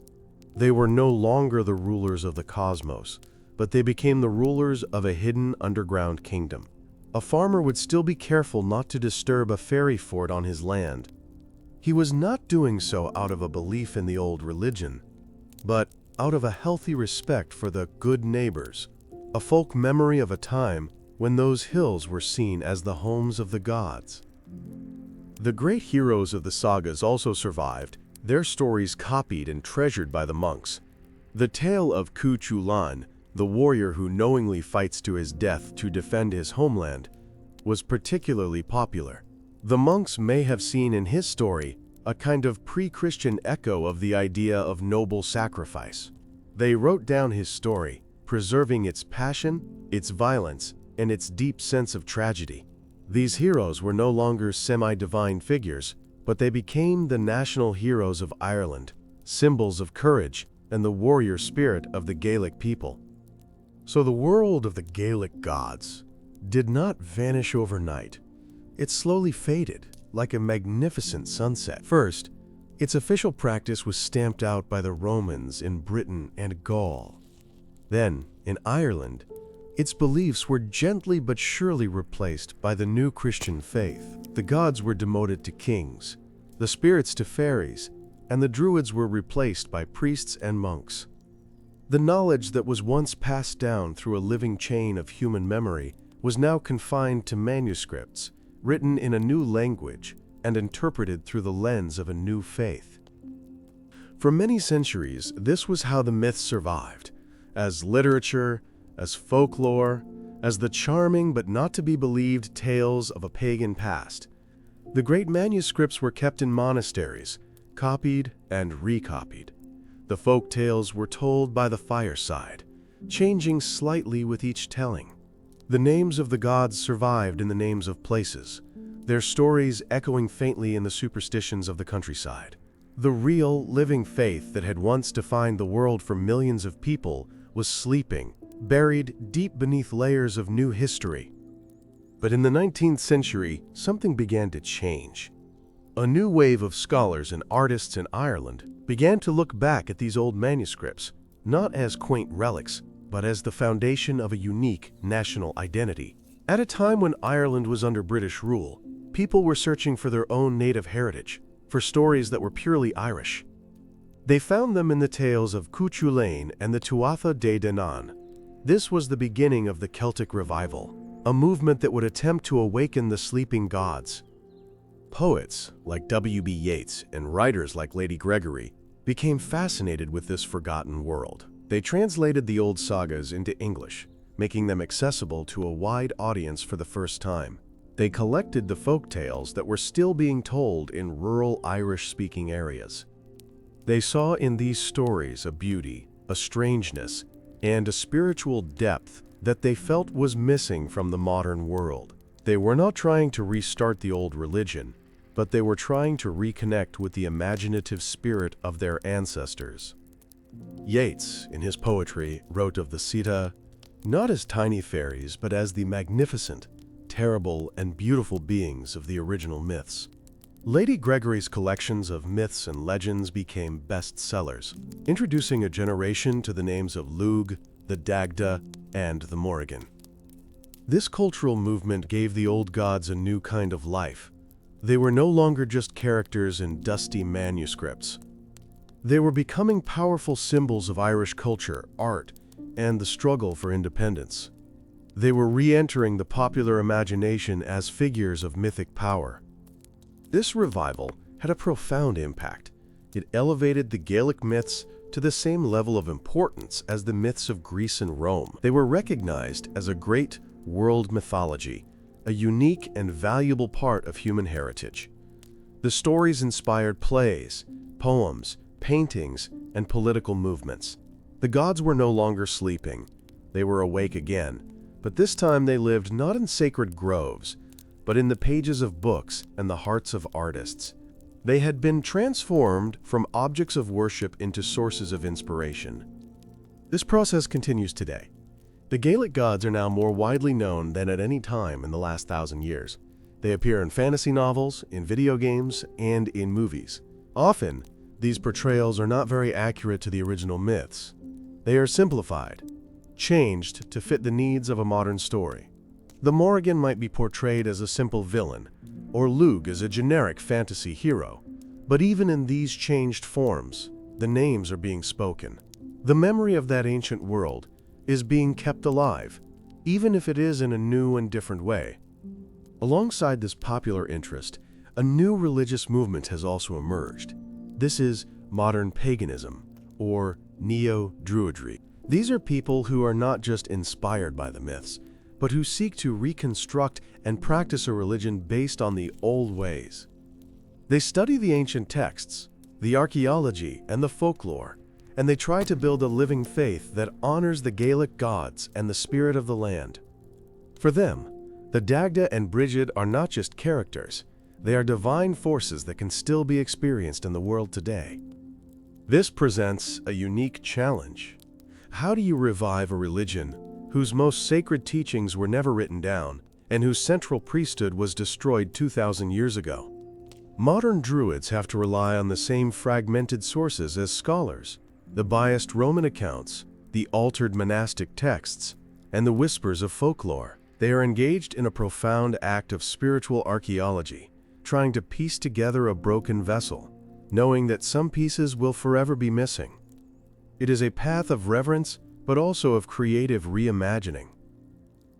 They were no longer the rulers of the cosmos, but they became the rulers of a hidden underground kingdom. A farmer would still be careful not to disturb a fairy fort on his land. He was not doing so out of a belief in the old religion, but out of a healthy respect for the good neighbors, a folk memory of a time when those hills were seen as the homes of the gods. The great heroes of the sagas also survived, their stories copied and treasured by the monks. The tale of Tuatha, the warrior who knowingly fights to his death to defend his homeland, was particularly popular. The monks may have seen in his story a kind of pre-Christian echo of the idea of noble sacrifice. They wrote down his story, preserving its passion, its violence, and its deep sense of tragedy. These heroes were no longer semi-divine figures, but they became the national heroes of Ireland, symbols of courage and the warrior spirit of the Gaelic people. So the world of the Gaelic gods did not vanish overnight. It slowly faded, like a magnificent sunset. First, its official practice was stamped out by the Romans in Britain and Gaul. Then, in Ireland, its beliefs were gently but surely replaced by the new Christian faith. The gods were demoted to kings, the spirits to fairies, and the druids were replaced by priests and monks. The knowledge that was once passed down through a living chain of human memory was now confined to manuscripts, written in a new language and interpreted through the lens of a new faith. For many centuries, this was how the myths survived, as literature, as folklore, as the charming but not to be believed tales of a pagan past. The great manuscripts were kept in monasteries, copied and recopied. The folk tales were told by the fireside, changing slightly with each telling. The names of the gods survived in the names of places, their stories echoing faintly in the superstitions of the countryside. The real, living faith that had once defined the world for millions of people was sleeping, buried deep beneath layers of new history. But in the 19th century, something began to change. A new wave of scholars and artists in Ireland began to look back at these old manuscripts, not as quaint relics, but as the foundation of a unique national identity. At a time when Ireland was under British rule, people were searching for their own native heritage, for stories that were purely Irish. They found them in the tales of Cuchulainn and the Tuatha Dé Danann. This was the beginning of the Celtic revival, a movement that would attempt to awaken the sleeping gods. Poets like W.B. Yeats and writers like Lady Gregory became fascinated with this forgotten world. They translated the old sagas into English, making them accessible to a wide audience for the first time. They collected the folk tales that were still being told in rural Irish-speaking areas. They saw in these stories a beauty, a strangeness, and a spiritual depth that they felt was missing from the modern world. They were not trying to restart the old religion, but they were trying to reconnect with the imaginative spirit of their ancestors. Yeats, in his poetry, wrote of the Sita not as tiny fairies, but as the magnificent, terrible, and beautiful beings of the original myths. Lady Gregory's collections of myths and legends became bestsellers, introducing a generation to the names of Lugh, the Dagda, and the Morrigan. This cultural movement gave the old gods a new kind of life. They were no longer just characters in dusty manuscripts. They were becoming powerful symbols of Irish culture, art, and the struggle for independence. They were re-entering the popular imagination as figures of mythic power. This revival had a profound impact. It elevated the Gaelic myths to the same level of importance as the myths of Greece and Rome. They were recognized as a great world mythology, a unique and valuable part of human heritage. The stories inspired plays, poems, paintings, and political movements. The gods were no longer sleeping. They were awake again, but this time they lived not in sacred groves, but in the pages of books and the hearts of artists. They had been transformed from objects of worship into sources of inspiration. This process continues today. The Gaelic gods are now more widely known than at any time in the last 1,000 years. They appear in fantasy novels, in video games, and in movies. Often, these portrayals are not very accurate to the original myths. They are simplified, changed to fit the needs of a modern story. The Morrigan might be portrayed as a simple villain, or Lugh as a generic fantasy hero. But even in these changed forms, the names are being spoken. The memory of that ancient world is being kept alive, even if it is in a new and different way. Alongside this popular interest, a new religious movement has also emerged. This is modern paganism, or neo-Druidry. These are people who are not just inspired by the myths, but who seek to reconstruct and practice a religion based on the old ways. They study the ancient texts, the archaeology, and the folklore, and they try to build a living faith that honors the Gaelic gods and the spirit of the land. For them, the Dagda and Brigid are not just characters, they are divine forces that can still be experienced in the world today. This presents a unique challenge. How do you revive a religion whose most sacred teachings were never written down and whose central priesthood was destroyed 2,000 years ago? Modern Druids have to rely on the same fragmented sources as scholars, the biased Roman accounts, the altered monastic texts, and the whispers of folklore. They are engaged in a profound act of spiritual archaeology, trying to piece together a broken vessel, knowing that some pieces will forever be missing. It is a path of reverence, but also of creative reimagining.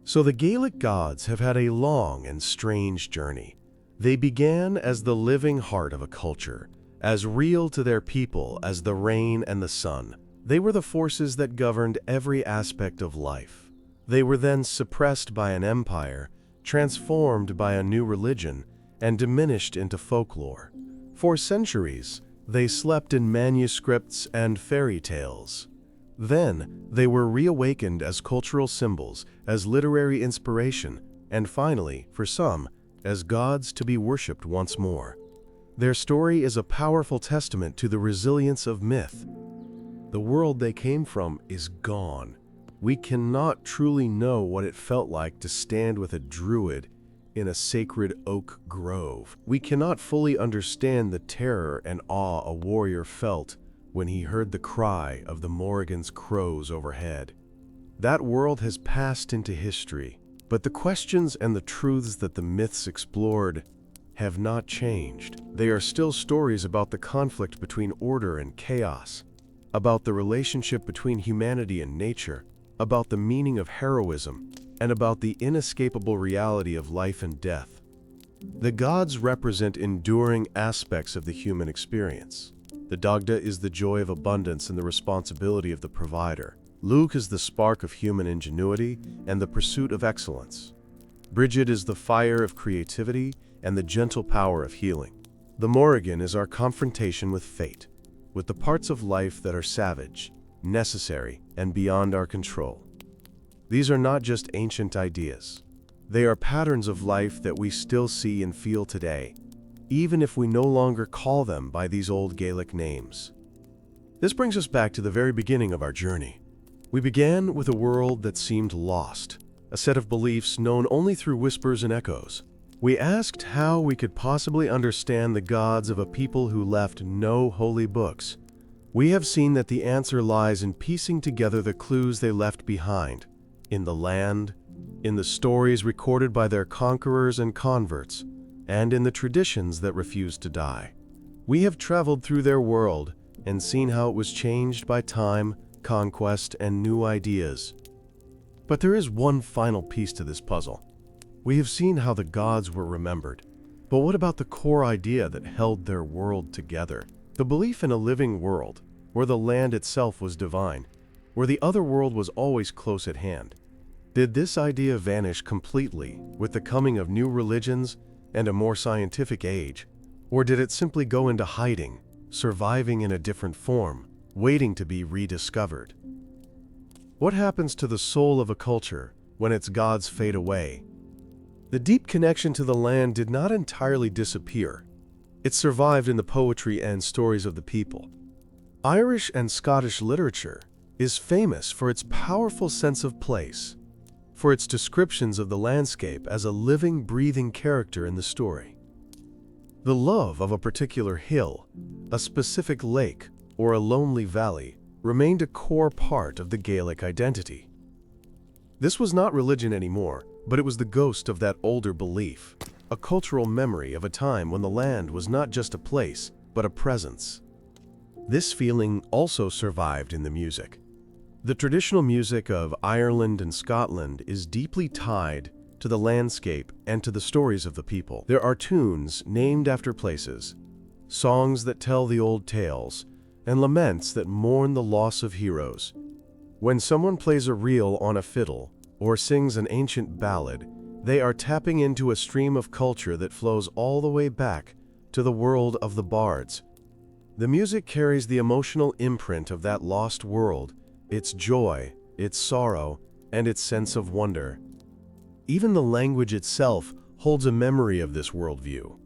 So the Gaelic gods have had a long and strange journey. They began as the living heart of a culture, as real to their people as the rain and the sun. They were the forces that governed every aspect of life. They were then suppressed by an empire, transformed by a new religion, and diminished into folklore. For centuries, they slept in manuscripts and fairy tales. Then, they were reawakened as cultural symbols, as literary inspiration, and finally, for some, as gods to be worshipped once more. Their story is a powerful testament to the resilience of myth. The world they came from is gone. We cannot truly know what it felt like to stand with a druid in a sacred oak grove. We cannot fully understand the terror and awe a warrior felt when he heard the cry of the Morrigan's crows overhead. That world has passed into history, but the questions and the truths that the myths explored have not changed. They are still stories about the conflict between order and chaos, about the relationship between humanity and nature, about the meaning of heroism, and about the inescapable reality of life and death. The gods represent enduring aspects of the human experience. The Dagda is the joy of abundance and the responsibility of the provider. Luke is the spark of human ingenuity and the pursuit of excellence. Brigid is the fire of creativity and the gentle power of healing. The Morrigan is our confrontation with fate, with the parts of life that are savage, necessary, and beyond our control. These are not just ancient ideas. They are patterns of life that we still see and feel today, even if we no longer call them by these old Gaelic names. This brings us back to the very beginning of our journey. We began with a world that seemed lost, a set of beliefs known only through whispers and echoes. We asked how we could possibly understand the gods of a people who left no holy books. We have seen that the answer lies in piecing together the clues they left behind, in the land, in the stories recorded by their conquerors and converts, and in the traditions that refused to die. We have traveled through their world and seen how it was changed by time, conquest, and new ideas. But there is one final piece to this puzzle. We have seen how the gods were remembered. But what about the core idea that held their world together? The belief in a living world, where the land itself was divine, where the other world was always close at hand. Did this idea vanish completely with the coming of new religions and a more scientific age? Or did it simply go into hiding, surviving in a different form, waiting to be rediscovered? What happens to the soul of a culture when its gods fade away? The deep connection to the land did not entirely disappear. It survived in the poetry and stories of the people. Irish and Scottish literature is famous for its powerful sense of place, for its descriptions of the landscape as a living, breathing character in the story. The love of a particular hill, a specific lake, or a lonely valley remained a core part of the Gaelic identity. This was not religion anymore, but it was the ghost of that older belief, a cultural memory of a time when the land was not just a place, but a presence. This feeling also survived in the music. The traditional music of Ireland and Scotland is deeply tied to the landscape and to the stories of the people. There are tunes named after places, songs that tell the old tales, and laments that mourn the loss of heroes. When someone plays a reel on a fiddle or sings an ancient ballad, they are tapping into a stream of culture that flows all the way back to the world of the bards. The music carries the emotional imprint of that lost world, its joy, its sorrow, and its sense of wonder. Even the language itself holds a memory of this worldview.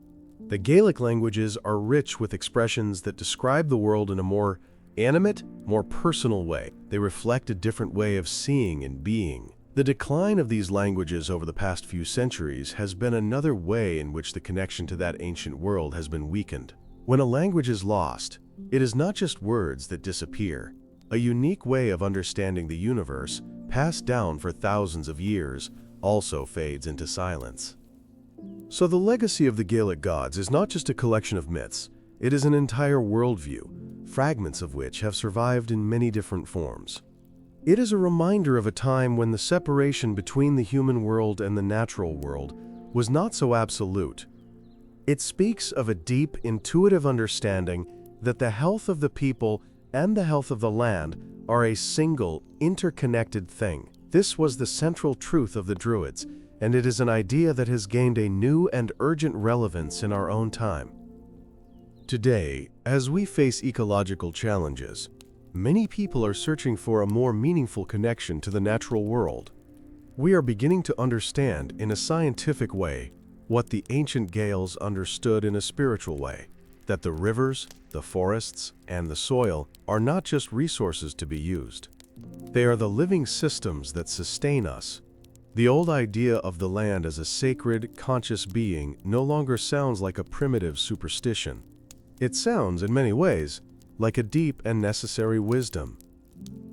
The Gaelic languages are rich with expressions that describe the world in a more animate, more personal way. They reflect a different way of seeing and being. The decline of these languages over the past few centuries has been another way in which the connection to that ancient world has been weakened. When a language is lost, it is not just words that disappear. A unique way of understanding the universe, passed down for thousands of years, also fades into silence. So the legacy of the Gaelic gods is not just a collection of myths, it is an entire worldview, fragments of which have survived in many different forms. It is a reminder of a time when the separation between the human world and the natural world was not so absolute. It speaks of a deep, intuitive understanding that the health of the people and the health of the land are a single, interconnected thing. This was the central truth of the Druids, and it is an idea that has gained a new and urgent relevance in our own time. Today, as we face ecological challenges, many people are searching for a more meaningful connection to the natural world. We are beginning to understand, in a scientific way, what the ancient Gaels understood in a spiritual way, that the rivers, the forests, and the soil are not just resources to be used. They are the living systems that sustain us. The old idea of the land as a sacred, conscious being no longer sounds like a primitive superstition. It sounds, in many ways, like a deep and necessary wisdom.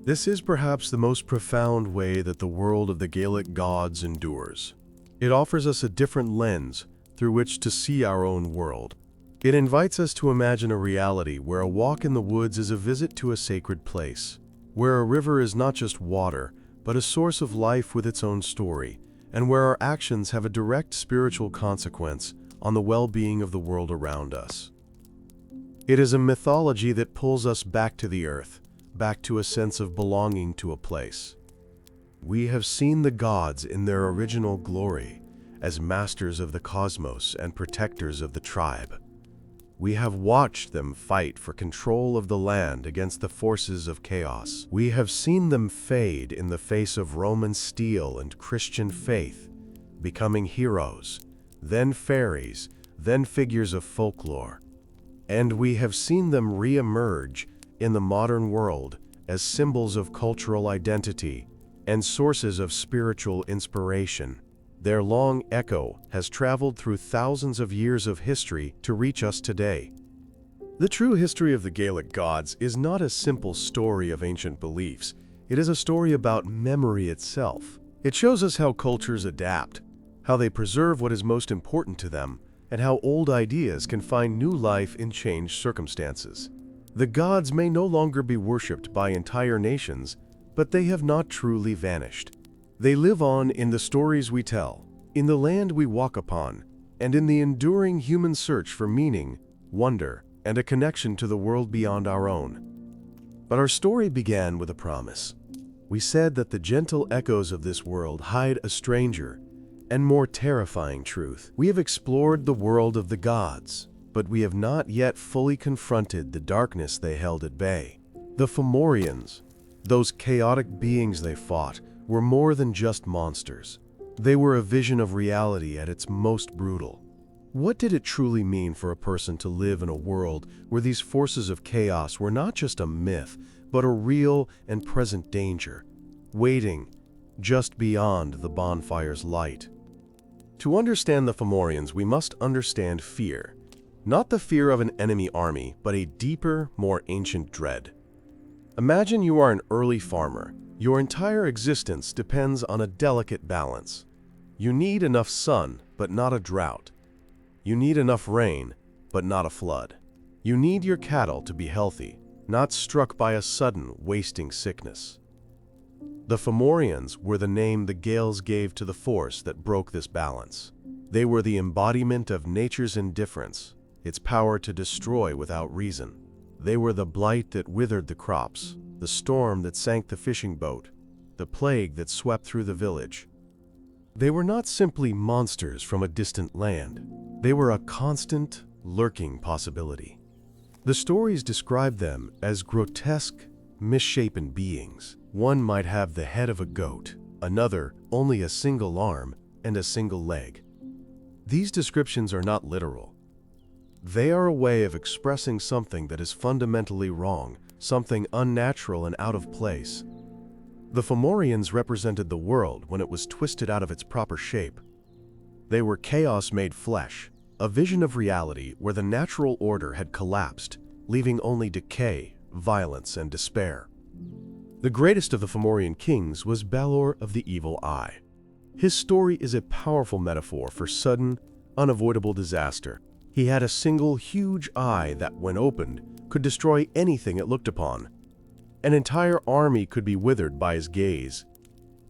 This is perhaps the most profound way that the world of the Gaelic gods endures. It offers us a different lens through which to see our own world. It invites us to imagine a reality where a walk in the woods is a visit to a sacred place, where a river is not just water, but a source of life with its own story, and where our actions have a direct spiritual consequence on the well-being of the world around us. It is a mythology that pulls us back to the earth, back to a sense of belonging to a place. We have seen the gods in their original glory, as masters of the cosmos and protectors of the tribe. We have watched them fight for control of the land against the forces of chaos. We have seen them fade in the face of Roman steel and Christian faith, becoming heroes, then fairies, then figures of folklore. And we have seen them re-emerge in the modern world as symbols of cultural identity and sources of spiritual inspiration. Their long echo has traveled through thousands of years of history to reach us today. The true history of the Gaelic gods is not a simple story of ancient beliefs. It is a story about memory itself. It shows us how cultures adapt, how they preserve what is most important to them, and how old ideas can find new life in changed circumstances. The gods may no longer be worshipped by entire nations, but they have not truly vanished. They live on in the stories we tell, in the land we walk upon, and in the enduring human search for meaning, wonder, and a connection to the world beyond our own. But our story began with a promise. We said that the gentle echoes of this world hide a stranger and more terrifying truth. We have explored the world of the gods, but we have not yet fully confronted the darkness they held at bay. The Fomorians, those chaotic beings they fought, were more than just monsters. They were a vision of reality at its most brutal. What did it truly mean for a person to live in a world where these forces of chaos were not just a myth, but a real and present danger, waiting just beyond the bonfire's light? To understand the Fomorians, we must understand fear. Not the fear of an enemy army, but a deeper, more ancient dread. Imagine you are an early farmer. Your entire existence depends on a delicate balance. You need enough sun, but not a drought. You need enough rain, but not a flood. You need your cattle to be healthy, not struck by a sudden, wasting sickness. The Fomorians were the name the Gaels gave to the force that broke this balance. They were the embodiment of nature's indifference, its power to destroy without reason. They were the blight that withered the crops, the storm that sank the fishing boat, the plague that swept through the village. They were not simply monsters from a distant land. They were a constant, lurking possibility. The stories describe them as grotesque, misshapen beings. One might have the head of a goat, another only a single arm and a single leg. These descriptions are not literal. They are a way of expressing something that is fundamentally wrong, something unnatural and out of place. The Fomorians represented the world when it was twisted out of its proper shape. They were chaos made flesh, a vision of reality where the natural order had collapsed, leaving only decay, violence, and despair. The greatest of the Fomorian kings was Balor of the Evil Eye. His story is a powerful metaphor for sudden, unavoidable disaster. He had a single huge eye that, when opened, could destroy anything it looked upon. An entire army could be withered by his gaze.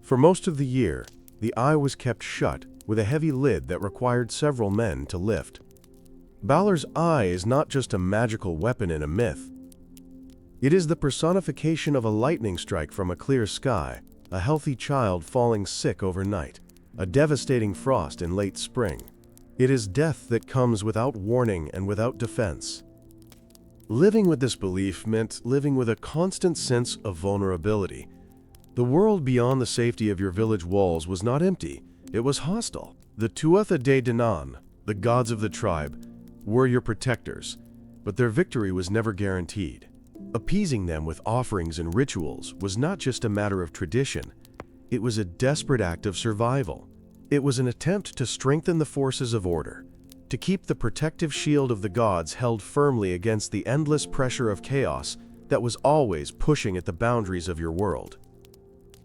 For most of the year, the eye was kept shut with a heavy lid that required several men to lift. Balor's eye is not just a magical weapon in a myth. It is the personification of a lightning strike from a clear sky, a healthy child falling sick overnight, a devastating frost in late spring. It is death that comes without warning and without defense. Living with this belief meant living with a constant sense of vulnerability. The world beyond the safety of your village walls was not empty, it was hostile. The Tuatha Dé Danann, the gods of the tribe, were your protectors, but their victory was never guaranteed. Appeasing them with offerings and rituals was not just a matter of tradition, it was a desperate act of survival. It was an attempt to strengthen the forces of order, to keep the protective shield of the gods held firmly against the endless pressure of chaos that was always pushing at the boundaries of your world.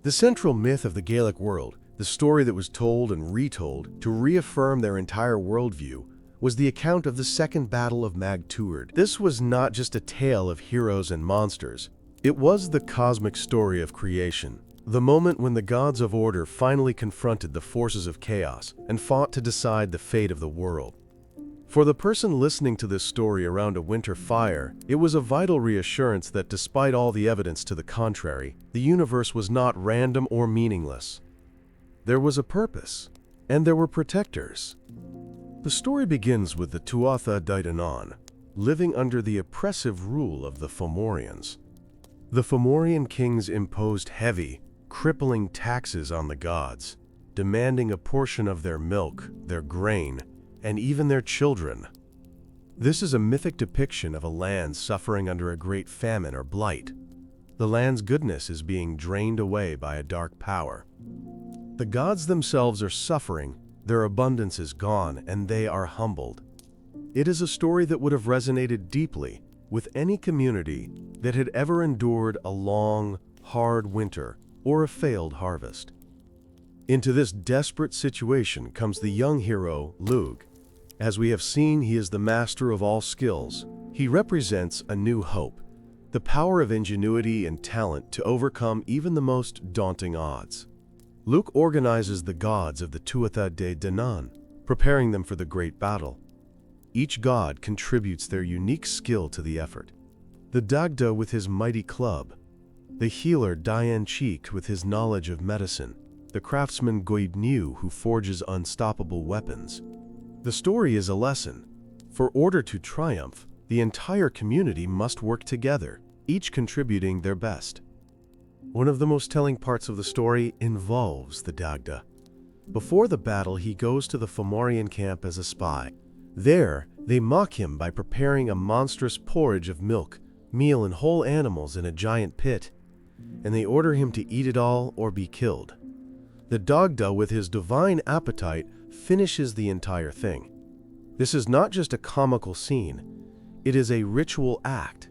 The central myth of the Gaelic world, the story that was told and retold to reaffirm their entire worldview, was the account of the Second Battle of Mag Tuatha. This was not just a tale of heroes and monsters. It was the cosmic story of creation, the moment when the gods of order finally confronted the forces of chaos and fought to decide the fate of the world. For the person listening to this story around a winter fire, it was a vital reassurance that despite all the evidence to the contrary, the universe was not random or meaningless. There was a purpose, and there were protectors. The story begins with the Tuatha Dé Danann, living under the oppressive rule of the Fomorians. The Fomorian kings imposed heavy, crippling taxes on the gods, demanding a portion of their milk, their grain, and even their children. This is a mythic depiction of a land suffering under a great famine or blight. The land's goodness is being drained away by a dark power. The gods themselves are suffering, their abundance is gone, and they are humbled. It is a story that would have resonated deeply with any community that had ever endured a long, hard winter or a failed harvest. Into this desperate situation comes the young hero, Lugh. As we have seen, he is the master of all skills. He represents a new hope, the power of ingenuity and talent to overcome even the most daunting odds. Lugh organizes the gods of the Tuatha Dé Danann, preparing them for the great battle. Each god contributes their unique skill to the effort. The Dagda with his mighty club, the healer Dian Cheek with his knowledge of medicine, the craftsman Goidniu who forges unstoppable weapons. The story is a lesson. For order to triumph, the entire community must work together, each contributing their best. One of the most telling parts of the story involves the Dagda. Before the battle, he goes to the Fomorian camp as a spy. There, they mock him by preparing a monstrous porridge of milk, meal, and whole animals in a giant pit, and they order him to eat it all or be killed. The Dagda, with his divine appetite, finishes the entire thing. This is not just a comical scene, it is a ritual act.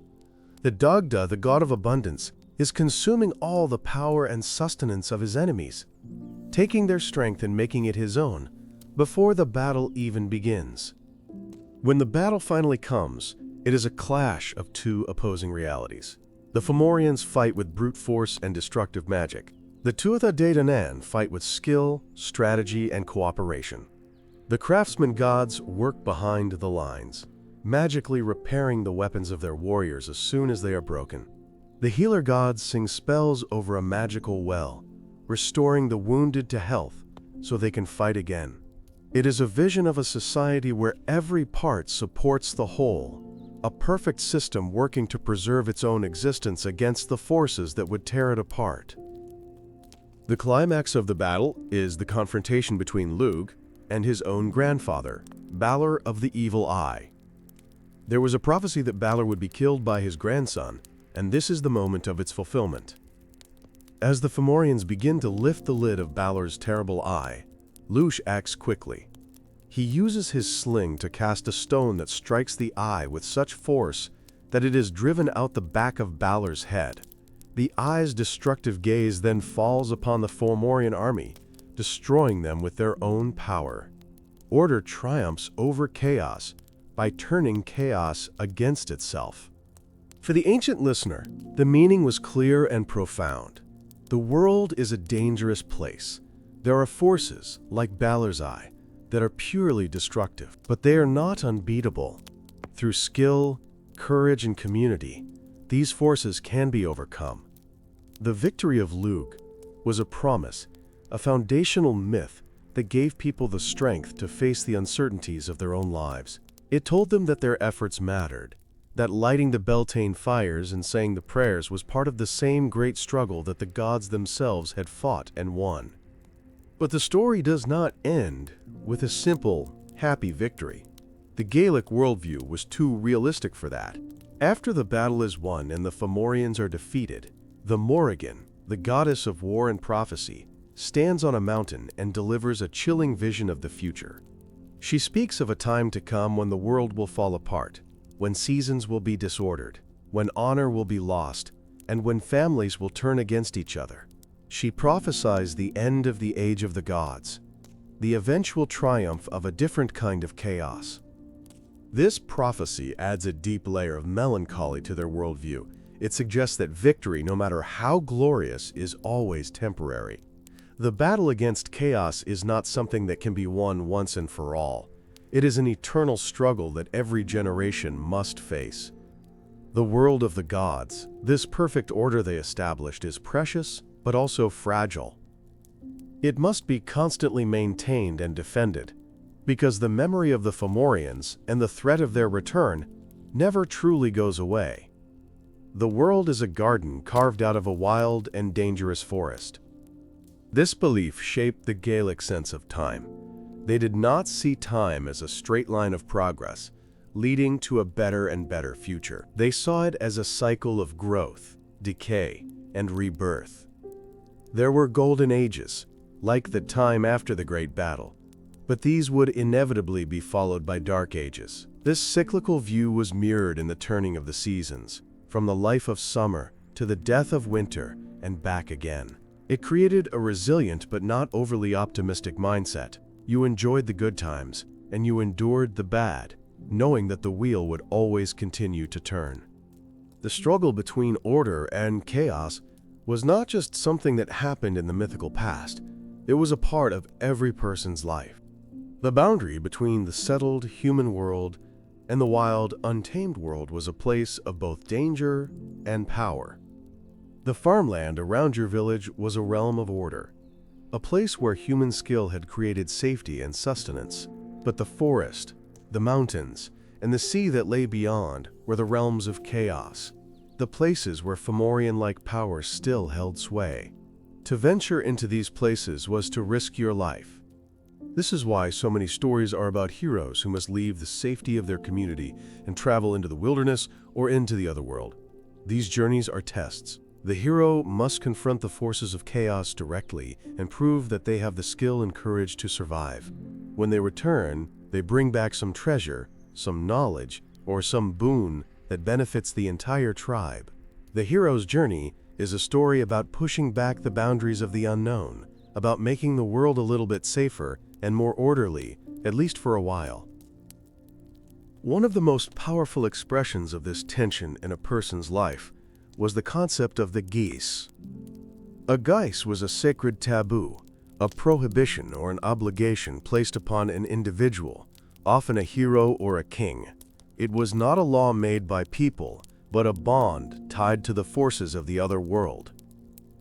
The Dagda, the god of abundance, is consuming all the power and sustenance of his enemies, taking their strength and making it his own, before the battle even begins. When the battle finally comes, it is a clash of two opposing realities. The Fomorians fight with brute force and destructive magic. The Tuatha Dé Danann fight with skill, strategy, and cooperation. The craftsman gods work behind the lines. magically repairing the weapons of their warriors as soon as they are broken. The healer gods sing spells over a magical well, restoring the wounded to health so they can fight again. It is a vision of a society where every part supports the whole, a perfect system working to preserve its own existence against the forces that would tear it apart. The climax of the battle is the confrontation between Lugh and his own grandfather, Balor of the Evil Eye. There was a prophecy that Balor would be killed by his grandson, and this is the moment of its fulfillment. As the Fomorians begin to lift the lid of Balor's terrible eye, Lugh acts quickly. He uses his sling to cast a stone that strikes the eye with such force that it is driven out the back of Balor's head. The eye's destructive gaze then falls upon the Fomorian army, destroying them with their own power. Order triumphs over chaos by turning chaos against itself. For the ancient listener, the meaning was clear and profound. The world is a dangerous place. There are forces, like Balor's eye, that are purely destructive, but they are not unbeatable. Through skill, courage, and community, these forces can be overcome. The victory of Lugh was a promise, a foundational myth that gave people the strength to face the uncertainties of their own lives. It told them that their efforts mattered, that lighting the Beltane fires and saying the prayers was part of the same great struggle that the gods themselves had fought and won. But the story does not end with a simple, happy victory. The Gaelic worldview was too realistic for that. After the battle is won and the Fomorians are defeated, the Morrigan, the goddess of war and prophecy, stands on a mountain and delivers a chilling vision of the future. She speaks of a time to come when the world will fall apart, when seasons will be disordered, when honor will be lost, and when families will turn against each other. She prophesies the end of the age of the gods, the eventual triumph of a different kind of chaos. This prophecy adds a deep layer of melancholy to their worldview. It suggests that victory, no matter how glorious, is always temporary. The battle against chaos is not something that can be won once and for all. It is an eternal struggle that every generation must face. The world of the gods, this perfect order they established, is precious but also fragile. It must be constantly maintained and defended, because the memory of the Fomorians and the threat of their return never truly goes away. The world is a garden carved out of a wild and dangerous forest. This belief shaped the Gaelic sense of time. They did not see time as a straight line of progress, leading to a better and better future. They saw it as a cycle of growth, decay, and rebirth. There were golden ages, like the time after the Great Battle, but these would inevitably be followed by dark ages. This cyclical view was mirrored in the turning of the seasons, from the life of summer to the death of winter and back again. It created a resilient but not overly optimistic mindset. You enjoyed the good times, and you endured the bad, knowing that the wheel would always continue to turn. The struggle between order and chaos was not just something that happened in the mythical past. It was a part of every person's life. The boundary between the settled human world and the wild, untamed world was a place of both danger and power. The farmland around your village was a realm of order, a place where human skill had created safety and sustenance. But the forest, the mountains, and the sea that lay beyond were the realms of chaos, the places where Fomorian-like power still held sway. To venture into these places was to risk your life. This is why so many stories are about heroes who must leave the safety of their community and travel into the wilderness or into the other world. These journeys are tests. The hero must confront the forces of chaos directly and prove that they have the skill and courage to survive. When they return, they bring back some treasure, some knowledge, or some boon that benefits the entire tribe. The hero's journey is a story about pushing back the boundaries of the unknown, about making the world a little bit safer and more orderly, at least for a while. One of the most powerful expressions of this tension in a person's life was the concept of the geese. A geis was a sacred taboo, a prohibition or an obligation placed upon an individual, often a hero or a king. It was not a law made by people, but a bond tied to the forces of the other world.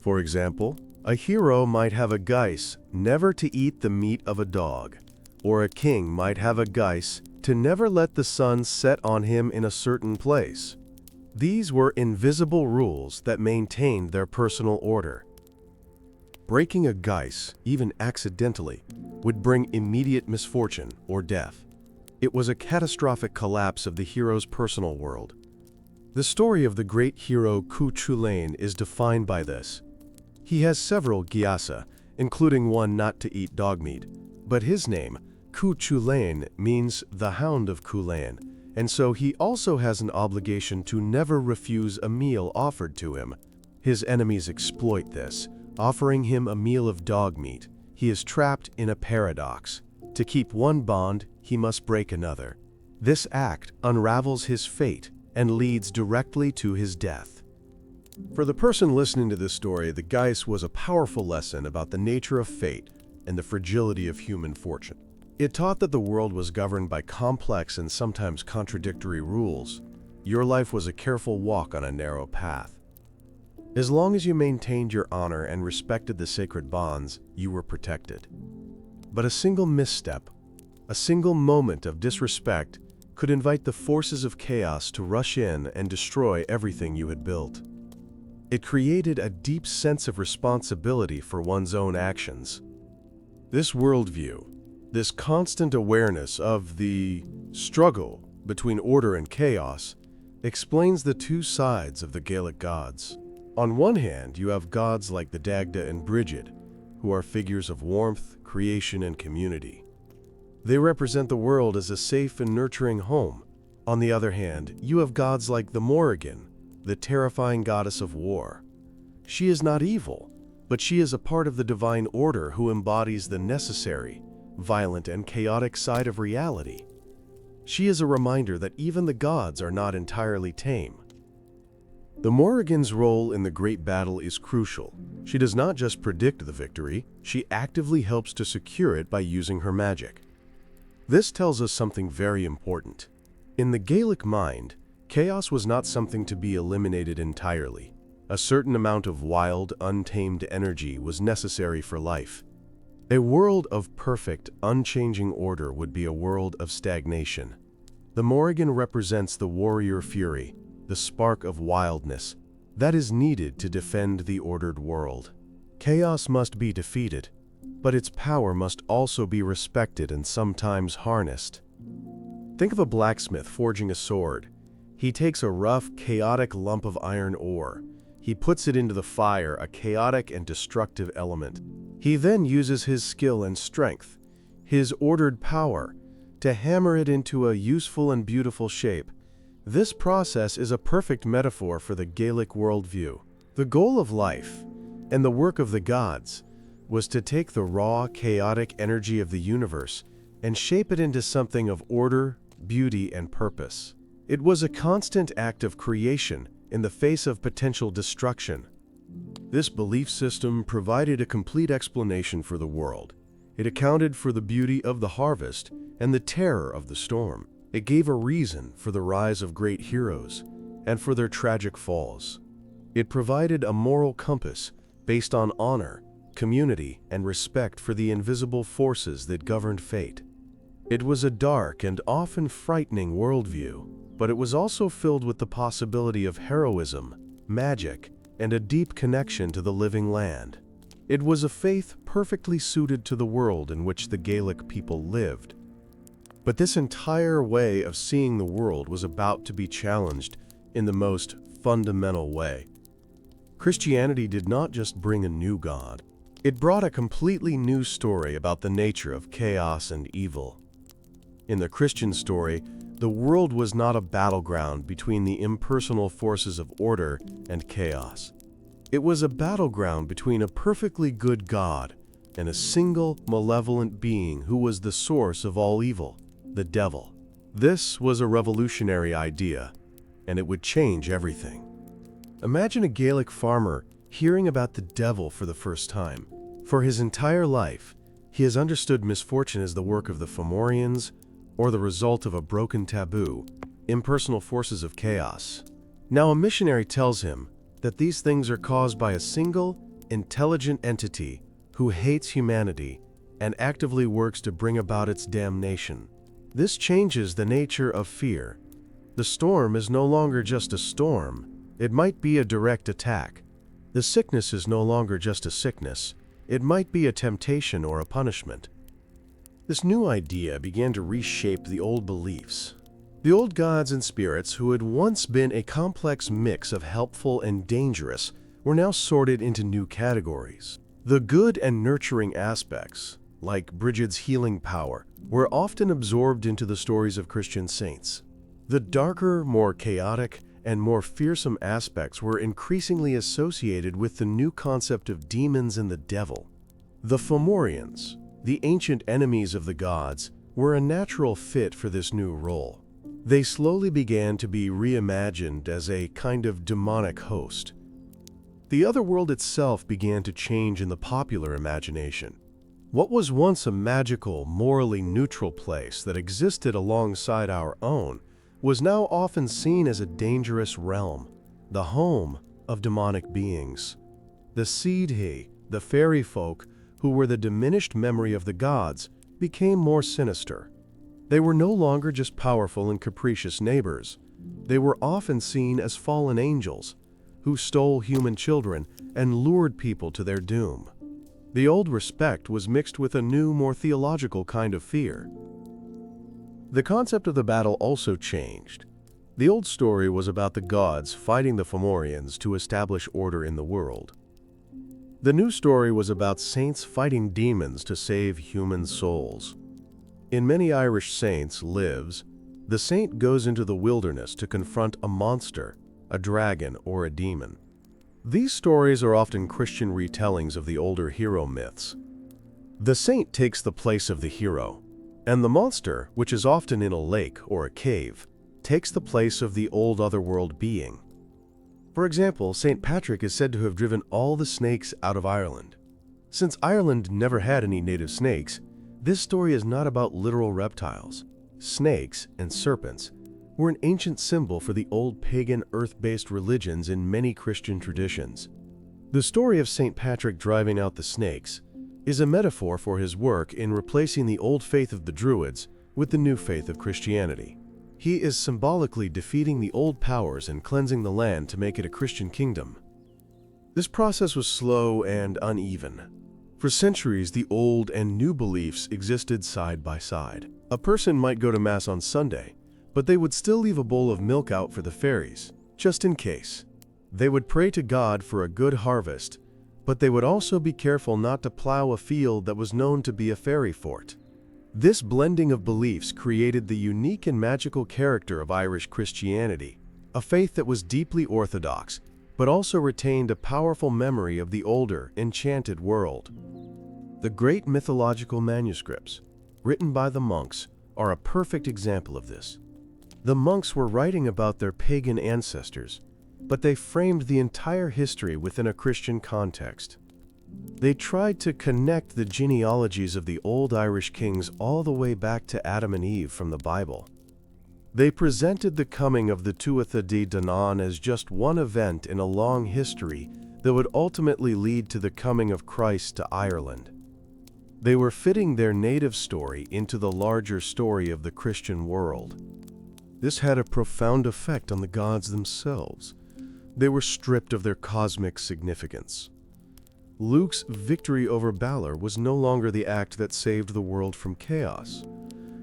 For example, a hero might have a geis never to eat the meat of a dog, or a king might have a geis to never let the sun set on him in a certain place. These were invisible rules that maintained their personal order. Breaking a geis, even accidentally, would bring immediate misfortune or death. It was a catastrophic collapse of the hero's personal world. The story of the great hero Cuchulainn is defined by this. He has several gyasa, including one not to eat dog meat, but his name, Cuchulainn, means the hound of Culainn, and so he also has an obligation to never refuse a meal offered to him. His enemies exploit this, offering him a meal of dog meat. He is trapped in a paradox. To keep one bond, he must break another. This act unravels his fate and leads directly to his death. For the person listening to this story, the geis was a powerful lesson about the nature of fate and the fragility of human fortune. It taught that the world was governed by complex and sometimes contradictory rules. Your life was a careful walk on a narrow path. As long as you maintained your honor and respected the sacred bonds, you were protected. But a single misstep, a single moment of disrespect, could invite the forces of chaos to rush in and destroy everything you had built. It created a deep sense of responsibility for one's own actions. This worldview, this constant awareness of the struggle between order and chaos, explains the two sides of the Gaelic gods. On one hand, you have gods like the Dagda and Brigid, who are figures of warmth, creation, and community. They represent the world as a safe and nurturing home. On the other hand, you have gods like the Morrigan, the terrifying goddess of war. She is not evil, but she is a part of the divine order who embodies the necessary, violent, and chaotic side of reality. She is a reminder that even the gods are not entirely tame. The Morrigan's role in the great battle is crucial. She does not just predict the victory, she actively helps to secure it by using her magic. This tells us something very important. In the Gaelic mind, chaos was not something to be eliminated entirely. A certain amount of wild, untamed energy was necessary for life. A world of perfect, unchanging order would be a world of stagnation. The Morrigan represents the warrior fury, the spark of wildness that is needed to defend the ordered world. Chaos must be defeated, but its power must also be respected and sometimes harnessed. Think of a blacksmith forging a sword. He takes a rough, chaotic lump of iron ore. He puts it into the fire, a chaotic and destructive element. He then uses his skill and strength, his ordered power, to hammer it into a useful and beautiful shape. This process is a perfect metaphor for the Gaelic worldview. The goal of life, and the work of the gods, was to take the raw, chaotic energy of the universe and shape it into something of order, beauty, and purpose. It was a constant act of creation in the face of potential destruction. This belief system provided a complete explanation for the world. It accounted for the beauty of the harvest and the terror of the storm. It gave a reason for the rise of great heroes and for their tragic falls. It provided a moral compass based on honor, community, and respect for the invisible forces that governed fate. It was a dark and often frightening worldview, but it was also filled with the possibility of heroism, magic, and a deep connection to the living land. It was a faith perfectly suited to the world in which the Gaelic people lived. But this entire way of seeing the world was about to be challenged in the most fundamental way. Christianity did not just bring a new God. It brought a completely new story about the nature of chaos and evil. In the Christian story, the world was not a battleground between the impersonal forces of order and chaos. It was a battleground between a perfectly good God and a single malevolent being who was the source of all evil, the devil. This was a revolutionary idea, and it would change everything. Imagine a Gaelic farmer hearing about the devil for the first time. For his entire life, he has understood misfortune as the work of the Fomorians or the result of a broken taboo. impersonal forces of chaos. Now a missionary tells him that these things are caused by a single, intelligent entity who hates humanity and actively works to bring about its damnation. This changes the nature of fear. The storm is no longer just a storm, it might be a direct attack. The sickness is no longer just a sickness, it might be a temptation or a punishment. This new idea began to reshape the old beliefs. The old gods and spirits, who had once been a complex mix of helpful and dangerous, were now sorted into new categories. The good and nurturing aspects, like Brigid's healing power, were often absorbed into the stories of Christian saints. The darker, more chaotic, and more fearsome aspects were increasingly associated with the new concept of demons and the devil. The Fomorians, the ancient enemies of the gods, were a natural fit for this new role. They slowly began to be reimagined as a kind of demonic host. The otherworld itself began to change in the popular imagination. What was once a magical, morally neutral place that existed alongside our own was now often seen as a dangerous realm, the home of demonic beings. The Sidhe, the fairy folk, who were the diminished memory of the gods, became more sinister. They were no longer just powerful and capricious neighbors. They were often seen as fallen angels, who stole human children and lured people to their doom. The old respect was mixed with a new, more theological kind of fear. The concept of the battle also changed. The old story was about the gods fighting the Fomorians to establish order in the world. The new story was about saints fighting demons to save human souls. In many Irish saints' lives, the saint goes into the wilderness to confront a monster, a dragon, or a demon. These stories are often Christian retellings of the older hero myths. The saint takes the place of the hero, and the monster, which is often in a lake or a cave, takes the place of the old otherworld being. For example, St. Patrick is said to have driven all the snakes out of Ireland. Since Ireland never had any native snakes, this story is not about literal reptiles. Snakes and serpents were an ancient symbol for the old pagan earth-based religions in many Christian traditions. The story of St. Patrick driving out the snakes is a metaphor for his work in replacing the old faith of the Druids with the new faith of Christianity. He is symbolically defeating the old powers and cleansing the land to make it a Christian kingdom. This process was slow and uneven. For centuries, the old and new beliefs existed side by side. A person might go to Mass on Sunday, but they would still leave a bowl of milk out for the fairies, just in case. They would pray to God for a good harvest, but they would also be careful not to plow a field that was known to be a fairy fort. This blending of beliefs created the unique and magical character of Irish Christianity, a faith that was deeply orthodox, but also retained a powerful memory of the older, enchanted world. The great mythological manuscripts, written by the monks, are a perfect example of this. The monks were writing about their pagan ancestors, but they framed the entire history within a Christian context. They tried to connect the genealogies of the old Irish kings all the way back to Adam and Eve from the Bible. They presented the coming of the Tuatha Dé Danann as just one event in a long history that would ultimately lead to the coming of Christ to Ireland. They were fitting their native story into the larger story of the Christian world. This had a profound effect on the gods themselves. They were stripped of their cosmic significance. Luke's victory over Balor was no longer the act that saved the world from chaos.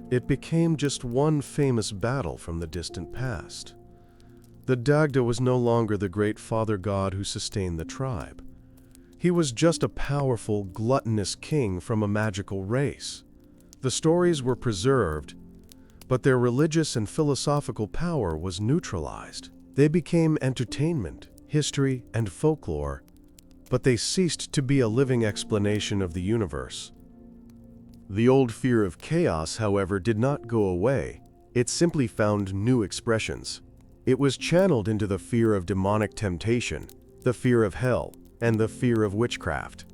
It became just one famous battle from the distant past. The Dagda was no longer the great father god who sustained the tribe. He was just a powerful, gluttonous king from a magical race. The stories were preserved, but their religious and philosophical power was neutralized. They became entertainment, history, and folklore, but they ceased to be a living explanation of the universe. The old fear of chaos, however, did not go away. It simply found new expressions. It was channeled into the fear of demonic temptation, the fear of hell, and the fear of witchcraft.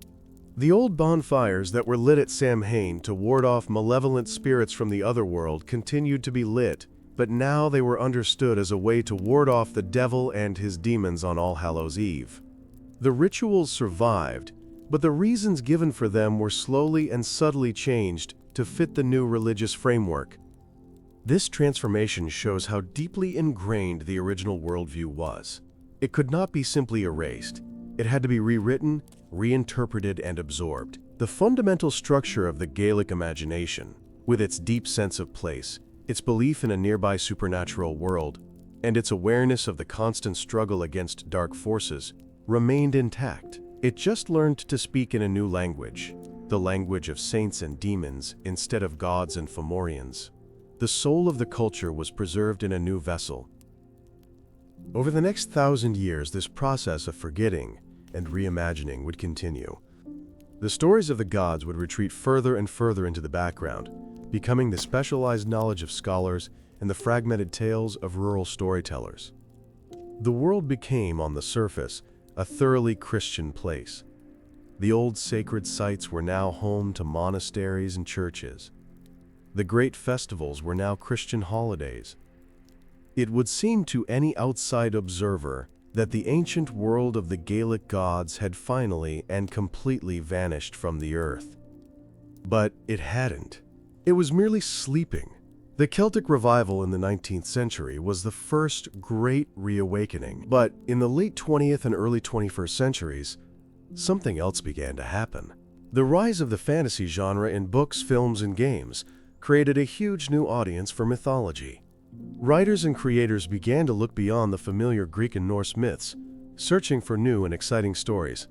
The old bonfires that were lit at Samhain to ward off malevolent spirits from the otherworld continued to be lit, but now they were understood as a way to ward off the devil and his demons on All Hallows' Eve. The rituals survived, but the reasons given for them were slowly and subtly changed to fit the new religious framework. This transformation shows how deeply ingrained the original worldview was. It could not be simply erased. It had to be rewritten, reinterpreted, and absorbed. The fundamental structure of the Gaelic imagination, with its deep sense of place, its belief in a nearby supernatural world, and its awareness of the constant struggle against dark forces, remained intact. It just learned to speak in a new language, the language of saints and demons instead of gods and Fomorians. The soul of the culture was preserved in a new vessel. Over the next 1,000 years, this process of forgetting and reimagining would continue. The stories of the gods would retreat further and further into the background, becoming the specialized knowledge of scholars and the fragmented tales of rural storytellers. The world became, on the surface, a thoroughly Christian place. The old sacred sites were now home to monasteries and churches. The great festivals were now Christian holidays. It would seem to any outside observer that the ancient world of the Gaelic gods had finally and completely vanished from the earth. But it hadn't. It was merely sleeping. The Celtic revival in the 19th century was the first great reawakening, but in the late 20th and early 21st centuries, something else began to happen. The rise of the fantasy genre in books, films, and games created a huge new audience for mythology. Writers and creators began to look beyond the familiar Greek and Norse myths, searching for new and exciting stories.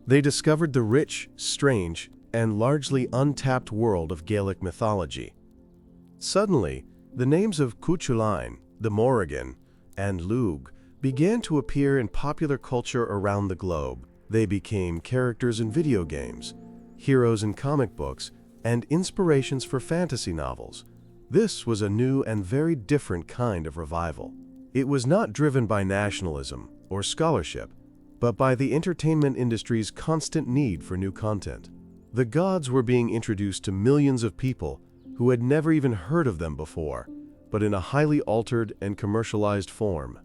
They discovered the rich, strange, and largely untapped world of Gaelic mythology. Suddenly, the names of Cuchulainn, the Morrigan, and Lugh began to appear in popular culture around the globe. They became characters in video games, heroes in comic books, and inspirations for fantasy novels. This was a new and very different kind of revival. It was not driven by nationalism or scholarship, but by the entertainment industry's constant need for new content. The gods were being introduced to millions of people who had never even heard of them before, but in a highly altered and commercialized form.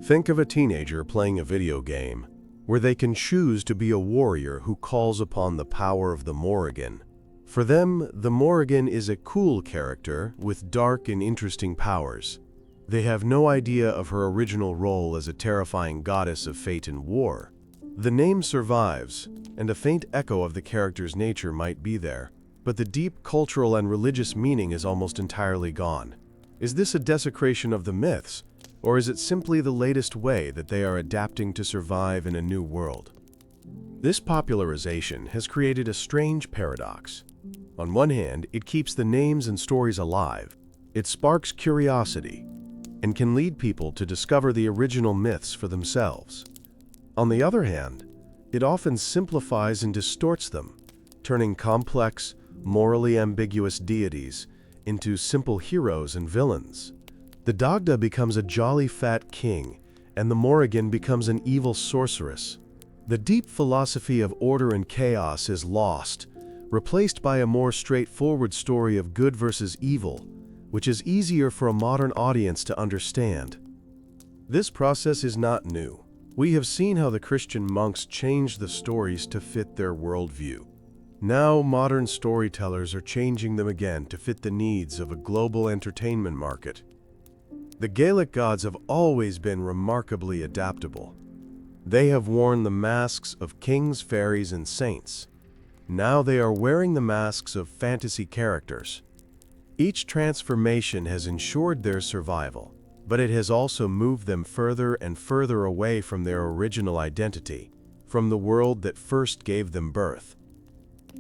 Think of a teenager playing a video game, where they can choose to be a warrior who calls upon the power of the Morrigan. For them, the Morrigan is a cool character with dark and interesting powers. They have no idea of her original role as a terrifying goddess of fate and war. The name survives, and a faint echo of the character's nature might be there, but the deep cultural and religious meaning is almost entirely gone. Is this a desecration of the myths, or is it simply the latest way that they are adapting to survive in a new world? This popularization has created a strange paradox. On one hand, it keeps the names and stories alive. It sparks curiosity and can lead people to discover the original myths for themselves. On the other hand, it often simplifies and distorts them, turning complex, morally ambiguous deities into simple heroes and villains. The Dagda becomes a jolly fat king, and the Morrigan becomes an evil sorceress. The deep philosophy of order and chaos is lost, replaced by a more straightforward story of good versus evil, which is easier for a modern audience to understand. This process is not new. We have seen how the Christian monks changed the stories to fit their worldview. Now, modern storytellers are changing them again to fit the needs of a global entertainment market. The Gaelic gods have always been remarkably adaptable. They have worn the masks of kings, fairies, and saints. Now they are wearing the masks of fantasy characters. Each transformation has ensured their survival, but it has also moved them further and further away from their original identity, from the world that first gave them birth.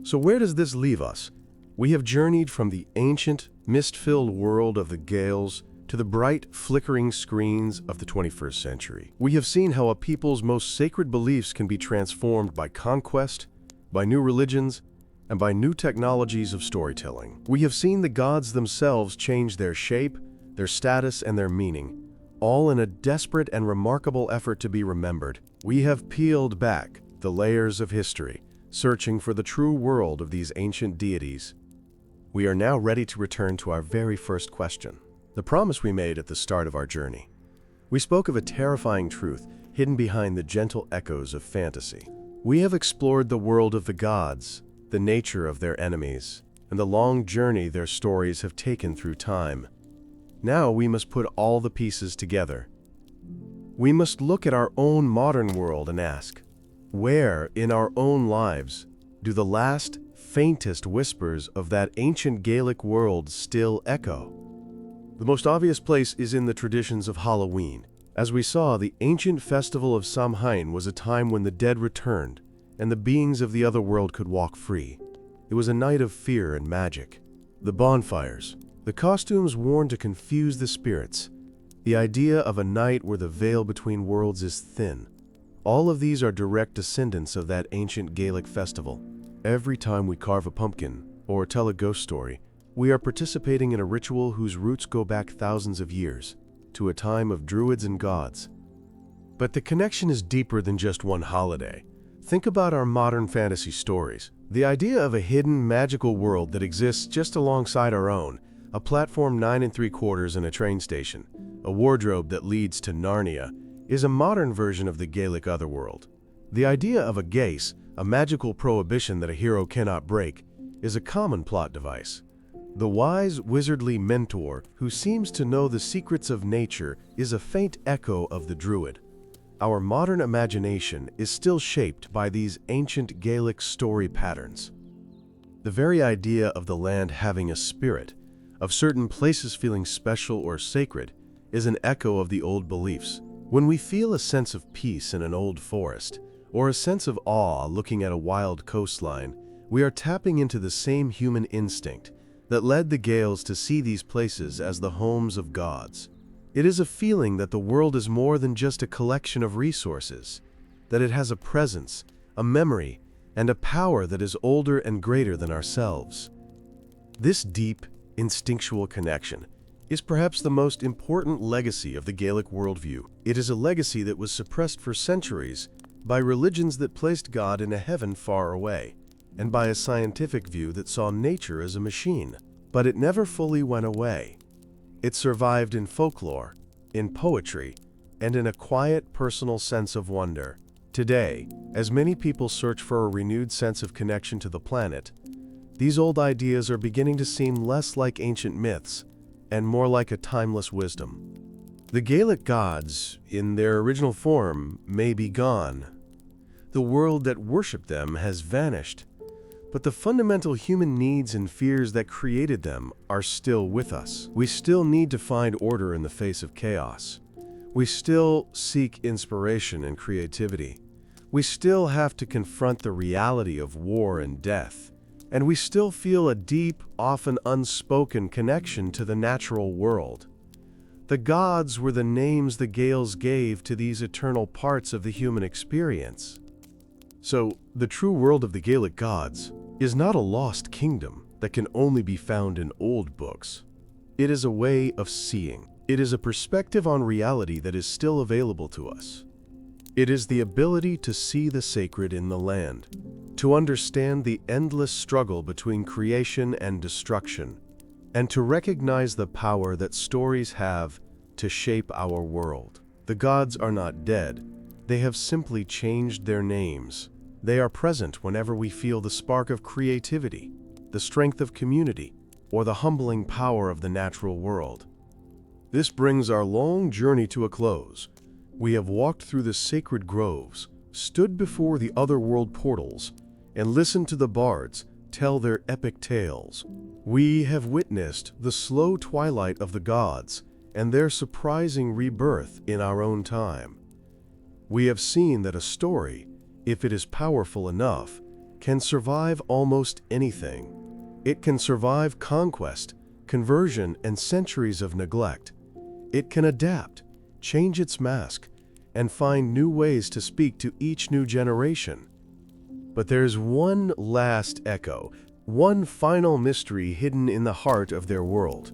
So where does this leave us? We have journeyed from the ancient, mist-filled world of the Gaels to the bright, flickering screens of the 21st century. We have seen how a people's most sacred beliefs can be transformed by conquest, by new religions, and by new technologies of storytelling. We have seen the gods themselves change their shape, their status, and their meaning, all in a desperate and remarkable effort to be remembered. We have peeled back the layers of history, searching for the true world of these ancient deities. We are now ready to return to our very first question. the promise we made at the start of our journey. We spoke of a terrifying truth hidden behind the gentle echoes of fantasy. We have explored the world of the gods, the nature of their enemies, and the long journey their stories have taken through time. Now we must put all the pieces together. We must look at our own modern world and ask, where in our own lives do the last, faintest whispers of that ancient Gaelic world still echo? The most obvious place is in the traditions of Halloween. As we saw, the ancient festival of Samhain was a time when the dead returned and the beings of the other world could walk free. It was a night of fear and magic. The bonfires, the costumes worn to confuse the spirits, the idea of a night where the veil between worlds is thin. All of these are direct descendants of that ancient Gaelic festival. Every time we carve a pumpkin or tell a ghost story, we are participating in a ritual whose roots go back thousands of years, to a time of druids and gods. But the connection is deeper than just one holiday. Think about our modern fantasy stories. The idea of a hidden, magical world that exists just alongside our own, a platform 9 3/4 in a train station, a wardrobe that leads to Narnia, is a modern version of the Gaelic otherworld. The idea of a geas, a magical prohibition that a hero cannot break, is a common plot device. The wise, wizardly mentor who seems to know the secrets of nature is a faint echo of the druid. Our modern imagination is still shaped by these ancient Gaelic story patterns. The very idea of the land having a spirit, of certain places feeling special or sacred, is an echo of the old beliefs. When we feel a sense of peace in an old forest, or a sense of awe looking at a wild coastline, we are tapping into the same human instinct that led the Gaels to see these places as the homes of gods. It is a feeling that the world is more than just a collection of resources, that it has a presence, a memory, and a power that is older and greater than ourselves. This deep, instinctual connection is perhaps the most important legacy of the Gaelic worldview. It is a legacy that was suppressed for centuries by religions that placed God in a heaven far away, and by a scientific view that saw nature as a machine. But it never fully went away. It survived in folklore, in poetry, and in a quiet, personal sense of wonder. Today, as many people search for a renewed sense of connection to the planet, these old ideas are beginning to seem less like ancient myths and more like a timeless wisdom. The Gaelic gods, in their original form, may be gone. The world that worshipped them has vanished, but the fundamental human needs and fears that created them are still with us. We still need to find order in the face of chaos. We still seek inspiration and creativity. We still have to confront the reality of war and death. And we still feel a deep, often unspoken connection to the natural world. The gods were the names the Gaels gave to these eternal parts of the human experience. So, the true world of the Gaelic gods is not a lost kingdom that can only be found in old books. It is a way of seeing. It is a perspective on reality that is still available to us. It is the ability to see the sacred in the land, to understand the endless struggle between creation and destruction, and to recognize the power that stories have to shape our world. The gods are not dead. They have simply changed their names. They are present whenever we feel the spark of creativity, the strength of community, or the humbling power of the natural world. This brings our long journey to a close. We have walked through the sacred groves, stood before the otherworld portals, and listened to the bards tell their epic tales. We have witnessed the slow twilight of the gods and their surprising rebirth in our own time. We have seen that a story, if it is powerful enough, can survive almost anything. It can survive conquest, conversion, and centuries of neglect. It can adapt, change its mask, and find new ways to speak to each new generation. But there's one last echo, one final mystery hidden in the heart of their world.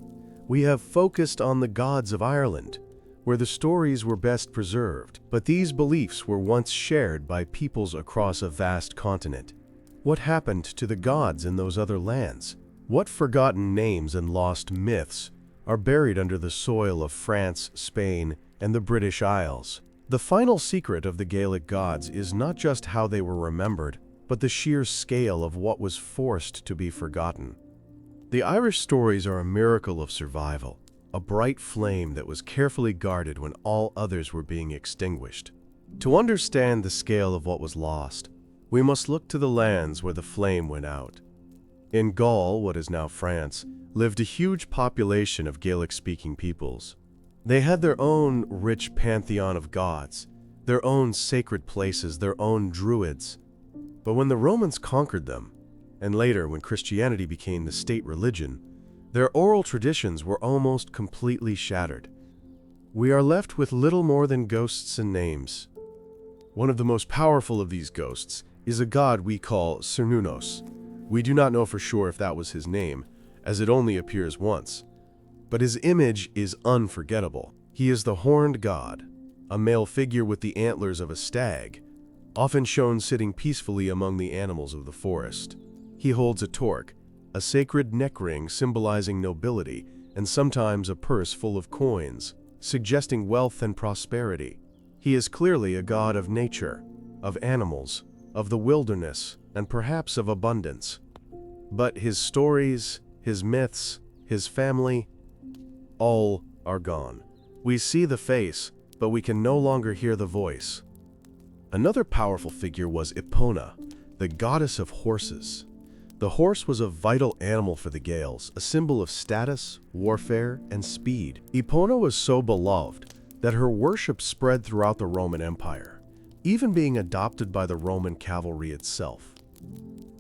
We have focused on the gods of Ireland, where the stories were best preserved, but these beliefs were once shared by peoples across a vast continent. What happened to the gods in those other lands? What forgotten names and lost myths are buried under the soil of France, Spain, and the British Isles. The final secret of the Gaelic gods is not just how they were remembered, but the sheer scale of what was forced to be forgotten. The Irish stories are a miracle of survival, a bright flame that was carefully guarded when all others were being extinguished. To understand the scale of what was lost, we must look to the lands where the flame went out. In Gaul, what is now France, lived a huge population of Gaelic-speaking peoples. They had their own rich pantheon of gods, their own sacred places, their own druids. But when the Romans conquered them, and later when Christianity became the state religion, their oral traditions were almost completely shattered. We are left with little more than ghosts and names. One of the most powerful of these ghosts is a god we call Cernunnos. We do not know for sure if that was his name, as it only appears once. But his image is unforgettable. He is the horned god, a male figure with the antlers of a stag, often shown sitting peacefully among the animals of the forest. He holds a torque, a sacred neck ring symbolizing nobility, and sometimes a purse full of coins, suggesting wealth and prosperity. He is clearly a god of nature, of animals, of the wilderness, and perhaps of abundance. But his stories, his myths, his family, all are gone. We see the face, but we can no longer hear the voice. Another powerful figure was Epona, the goddess of horses. The horse was a vital animal for the Gaels, a symbol of status, warfare, and speed. Epona was so beloved that her worship spread throughout the Roman Empire, even being adopted by the Roman cavalry itself.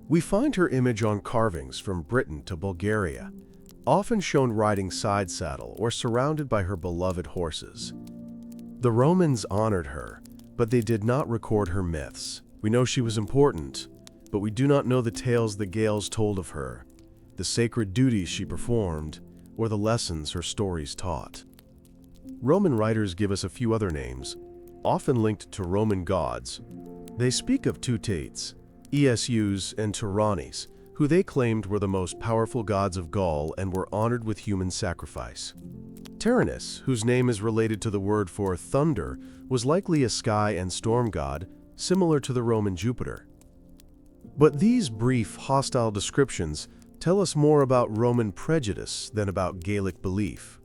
We find her image on carvings from Britain to Bulgaria, often shown riding side saddle or surrounded by her beloved horses. The Romans honored her, but they did not record her myths. We know she was important, but we do not know the tales the Gaels told of her, the sacred duties she performed, or the lessons her stories taught. Roman writers give us a few other names, often linked to Roman gods. They speak of Tuatha, Esus, and Tyrannis, who they claimed were the most powerful gods of Gaul and were honored with human sacrifice. Tyrannus, whose name is related to the word for thunder, was likely a sky and storm god, similar to the Roman Jupiter. But these brief, hostile descriptions tell us more about Roman prejudice than about Gaelic belief.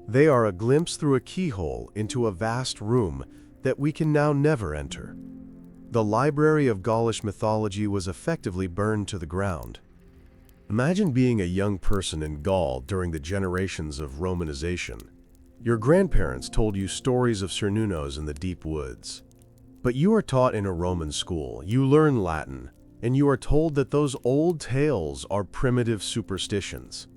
They are a glimpse through a keyhole into a vast room that we can now never enter. The library of Gaulish mythology was effectively burned to the ground. Imagine being a young person in Gaul during the generations of Romanization. Your grandparents told you stories of Cernunnos in the deep woods. But you are taught in a Roman school, you learn Latin, and you are told that those old tales are primitive superstitions.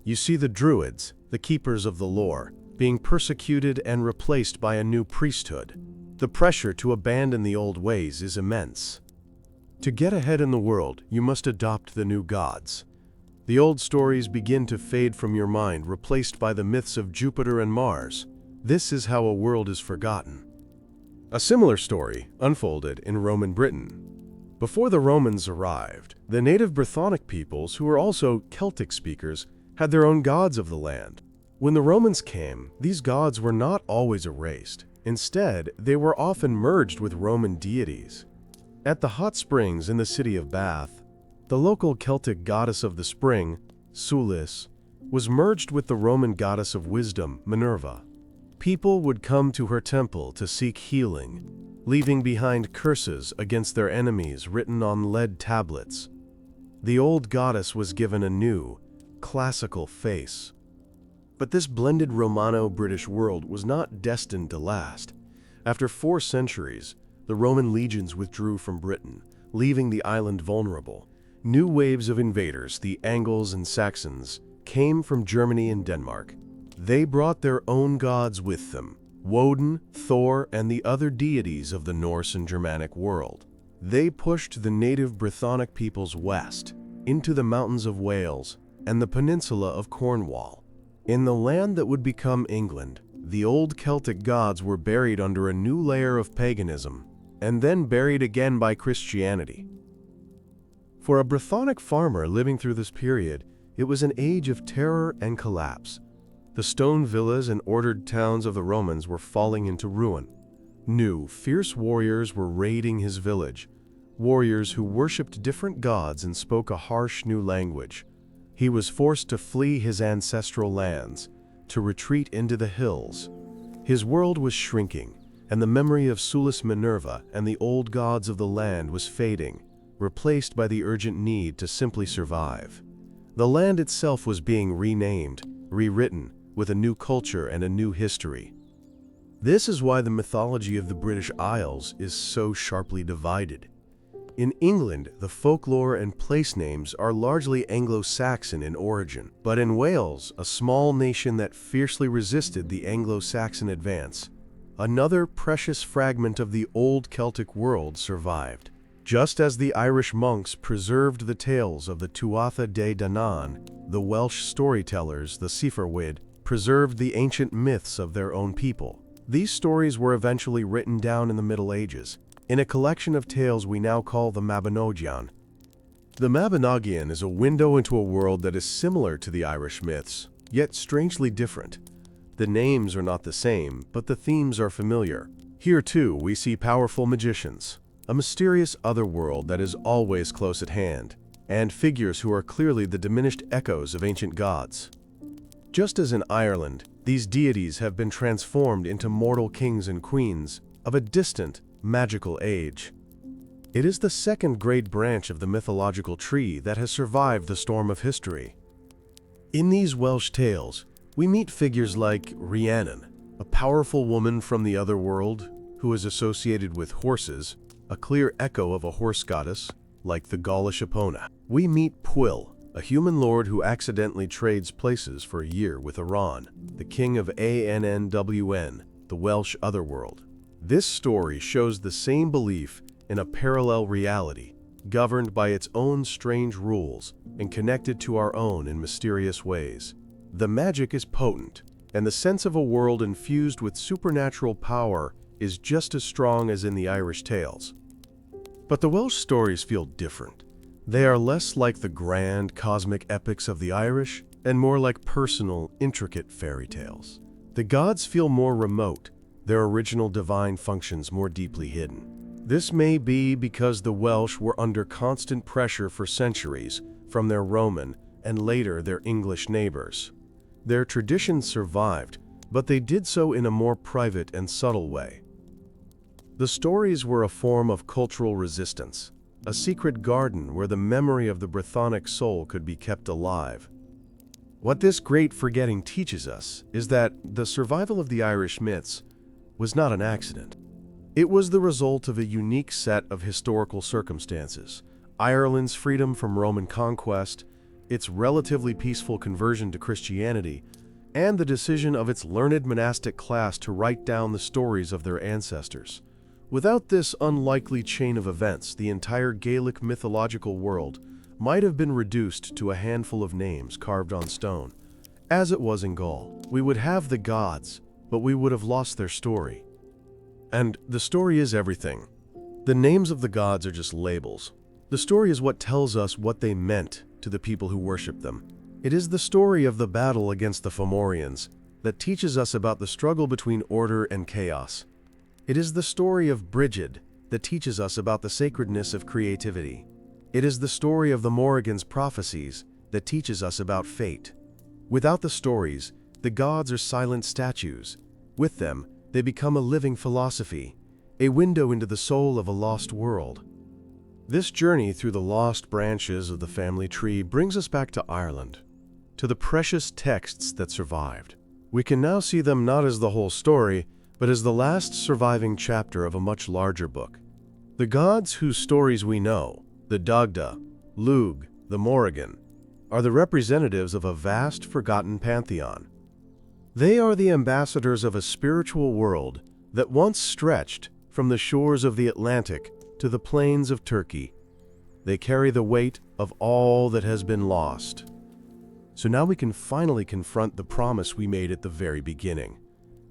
You see the Druids, the keepers of the lore, being persecuted and replaced by a new priesthood. The pressure to abandon the old ways is immense. To get ahead in the world, you must adopt the new gods. The old stories begin to fade from your mind, replaced by the myths of Jupiter and Mars. This is how a world is forgotten. A similar story unfolded in Roman Britain. Before the Romans arrived, the native Brythonic peoples, who were also Celtic speakers, had their own gods of the land. When the Romans came, these gods were not always erased. Instead, they were often merged with Roman deities. At the hot springs in the city of Bath, the local Celtic goddess of the spring, Sulis, was merged with the Roman goddess of wisdom, Minerva. People would come to her temple to seek healing, leaving behind curses against their enemies written on lead tablets. The old goddess was given a new, classical face. But this blended Romano-British world was not destined to last. After 4 centuries, the Roman legions withdrew from Britain, leaving the island vulnerable. New waves of invaders, the Angles and Saxons, came from Germany and Denmark. They brought their own gods with them, Woden, Thor, and the other deities of the Norse and Germanic world. They pushed the native Brythonic peoples west, into the mountains of Wales and the peninsula of Cornwall. In the land that would become England, the old Celtic gods were buried under a new layer of paganism, and then buried again by Christianity. For a Brythonic farmer living through this period, it was an age of terror and collapse. The stone villas and ordered towns of the Romans were falling into ruin. New, fierce warriors were raiding his village, warriors who worshipped different gods and spoke a harsh new language. He was forced to flee his ancestral lands, to retreat into the hills. His world was shrinking, and the memory of Sulis Minerva and the old gods of the land was fading, replaced by the urgent need to simply survive. The land itself was being renamed, rewritten, with a new culture and a new history. This is why the mythology of the British Isles is so sharply divided. In England, the folklore and place names are largely Anglo-Saxon in origin, but in Wales, a small nation that fiercely resisted the Anglo-Saxon advance, another precious fragment of the old Celtic world survived. Just as the Irish monks preserved the tales of the Tuatha Dé Danann, the Welsh storytellers, the Cyfrwyd, preserved the ancient myths of their own people. These stories were eventually written down in the Middle Ages, in a collection of tales we now call the Mabinogion. The Mabinogion is a window into a world that is similar to the Irish myths, yet strangely different. The names are not the same, but the themes are familiar. Here too we see powerful magicians, a mysterious other world that is always close at hand, and figures who are clearly the diminished echoes of ancient gods. Just as in Ireland, these deities have been transformed into mortal kings and queens of a distant, magical age. It is the second great branch of the mythological tree that has survived the storm of history. In these Welsh tales, we meet figures like Rhiannon, a powerful woman from the other world who is associated with horses, a clear echo of a horse goddess, like the Gaulish Epona. We meet Pwyll, a human lord who accidentally trades places for a year with Aran, the king of Annwn, the Welsh otherworld. This story shows the same belief in a parallel reality, governed by its own strange rules and connected to our own in mysterious ways. The magic is potent, and the sense of a world infused with supernatural power is just as strong as in the Irish tales. But the Welsh stories feel different. They are less like the grand, cosmic epics of the Irish and more like personal, intricate fairy tales. The gods feel more remote, their original divine functions more deeply hidden. This may be because the Welsh were under constant pressure for centuries from their Roman and later their English neighbors. Their traditions survived, but they did so in a more private and subtle way. The stories were a form of cultural resistance, a secret garden where the memory of the Brythonic soul could be kept alive. What this great forgetting teaches us is that the survival of the Irish myths was not an accident. It was the result of a unique set of historical circumstances: Ireland's freedom from Roman conquest, its relatively peaceful conversion to Christianity, and the decision of its learned monastic class to write down the stories of their ancestors. Without this unlikely chain of events, the entire Gaelic mythological world might have been reduced to a handful of names carved on stone. As it was in Gaul, we would have the gods, but we would have lost their story. And the story is everything. The names of the gods are just labels. The story is what tells us what they meant to the people who worship them. It is the story of the battle against the Fomorians that teaches us about the struggle between order and chaos. It is the story of Brigid that teaches us about the sacredness of creativity. It is the story of the Morrigan's prophecies that teaches us about fate. Without the stories, the gods are silent statues. With them, they become a living philosophy, a window into the soul of a lost world. This journey through the lost branches of the family tree brings us back to Ireland, to the precious texts that survived. We can now see them not as the whole story, but as the last surviving chapter of a much larger book. The gods whose stories we know, the Dagda, Lug, the Morrigan, are the representatives of a vast, forgotten pantheon. They are the ambassadors of a spiritual world that once stretched from the shores of the Atlantic to the plains of Turkey. They carry the weight of all that has been lost. So now we can finally confront the promise we made at the very beginning.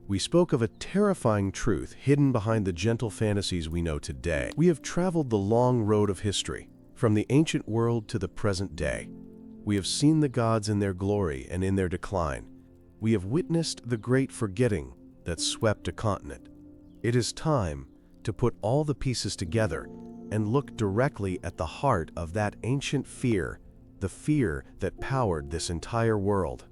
We spoke of a terrifying truth hidden behind the gentle fantasies we know today. We have traveled the long road of history, from the ancient world to the present day. We have seen the gods in their glory and in their decline, we have witnessed the great forgetting that swept a continent. It is time to put all the pieces together and look directly at the heart of that ancient fear, the fear that powered this entire world.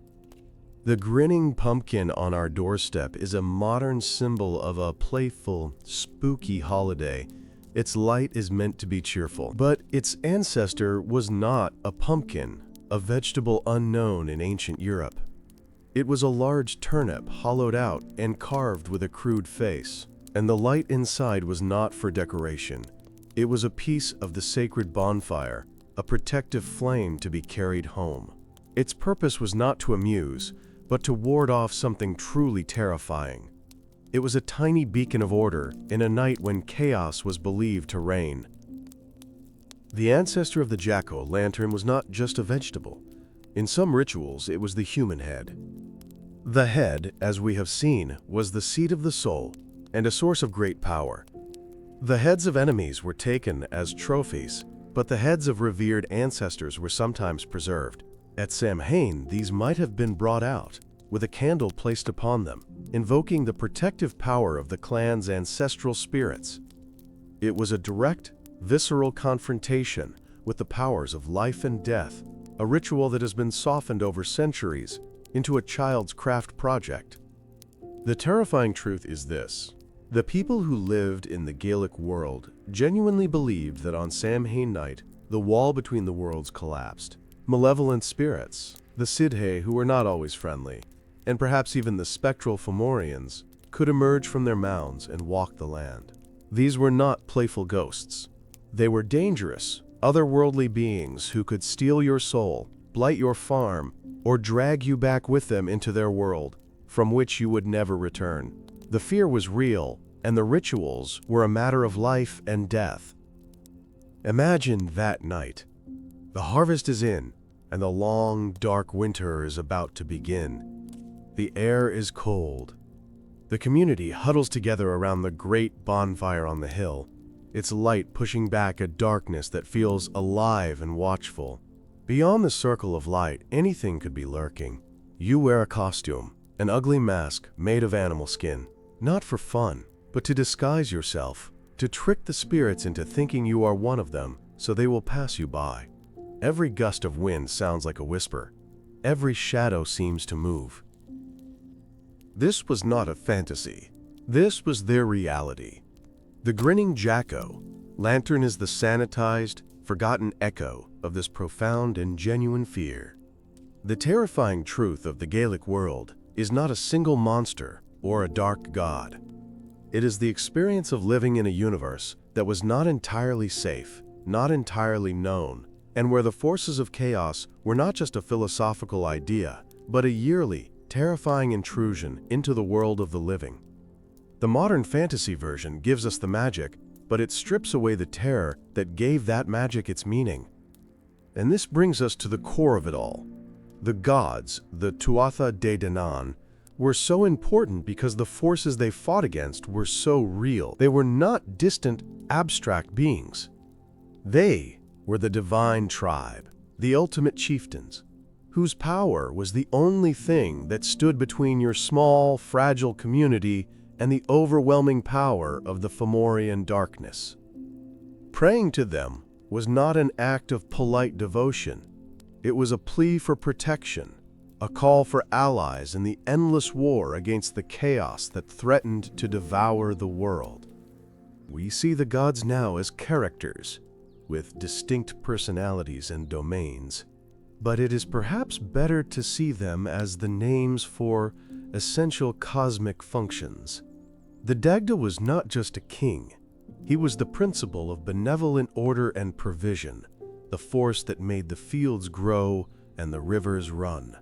The grinning pumpkin on our doorstep is a modern symbol of a playful, spooky holiday. Its light is meant to be cheerful, but its ancestor was not a pumpkin, a vegetable unknown in ancient Europe. It was a large turnip hollowed out and carved with a crude face, and the light inside was not for decoration. It was a piece of the sacred bonfire, a protective flame to be carried home. Its purpose was not to amuse, but to ward off something truly terrifying. It was a tiny beacon of order in a night when chaos was believed to reign. The ancestor of the jack-o'-lantern was not just a vegetable. In some rituals, it was the human head. The head, as we have seen, was the seat of the soul and a source of great power. The heads of enemies were taken as trophies, but the heads of revered ancestors were sometimes preserved. At Samhain, these might have been brought out, with a candle placed upon them, invoking the protective power of the clan's ancestral spirits. It was a direct, visceral confrontation with the powers of life and death, a ritual that has been softened over centuries into a child's craft project. The terrifying truth is this: the people who lived in the Gaelic world genuinely believed that on Samhain night, the wall between the worlds collapsed. Malevolent spirits, the Sidhe who were not always friendly, and perhaps even the spectral Fomorians, could emerge from their mounds and walk the land. These were not playful ghosts. They were dangerous, otherworldly beings who could steal your soul, blight your farm, or drag you back with them into their world, from which you would never return. The fear was real, and the rituals were a matter of life and death. Imagine that night. The harvest is in, and the long, dark winter is about to begin. The air is cold. The community huddles together around the great bonfire on the hill, its light pushing back a darkness that feels alive and watchful. Beyond the circle of light, anything could be lurking. You wear a costume, an ugly mask made of animal skin, not for fun, but to disguise yourself, to trick the spirits into thinking you are one of them, so they will pass you by. Every gust of wind sounds like a whisper. Every shadow seems to move. This was not a fantasy. This was their reality. The grinning jack-o'-lantern is the sanitized, forgotten echo of this profound and genuine fear. The terrifying truth of the Gaelic world is not a single monster or a dark god. It is the experience of living in a universe that was not entirely safe, not entirely known, and where the forces of chaos were not just a philosophical idea, but a yearly, terrifying intrusion into the world of the living. The modern fantasy version gives us the magic, but it strips away the terror that gave that magic its meaning. And this brings us to the core of it all. The gods, the Tuatha Dé Danann, were so important because the forces they fought against were so real. They were not distant, abstract beings. They were the divine tribe, the ultimate chieftains, whose power was the only thing that stood between your small, fragile community and the overwhelming power of the Fomorian darkness. Praying to them was not an act of polite devotion. It was a plea for protection, a call for allies in the endless war against the chaos that threatened to devour the world. We see the gods now as characters, with distinct personalities and domains, but it is perhaps better to see them as the names for essential cosmic functions. The Dagda was not just a king. He was the principle of benevolent order and provision, the force that made the fields grow and the rivers run.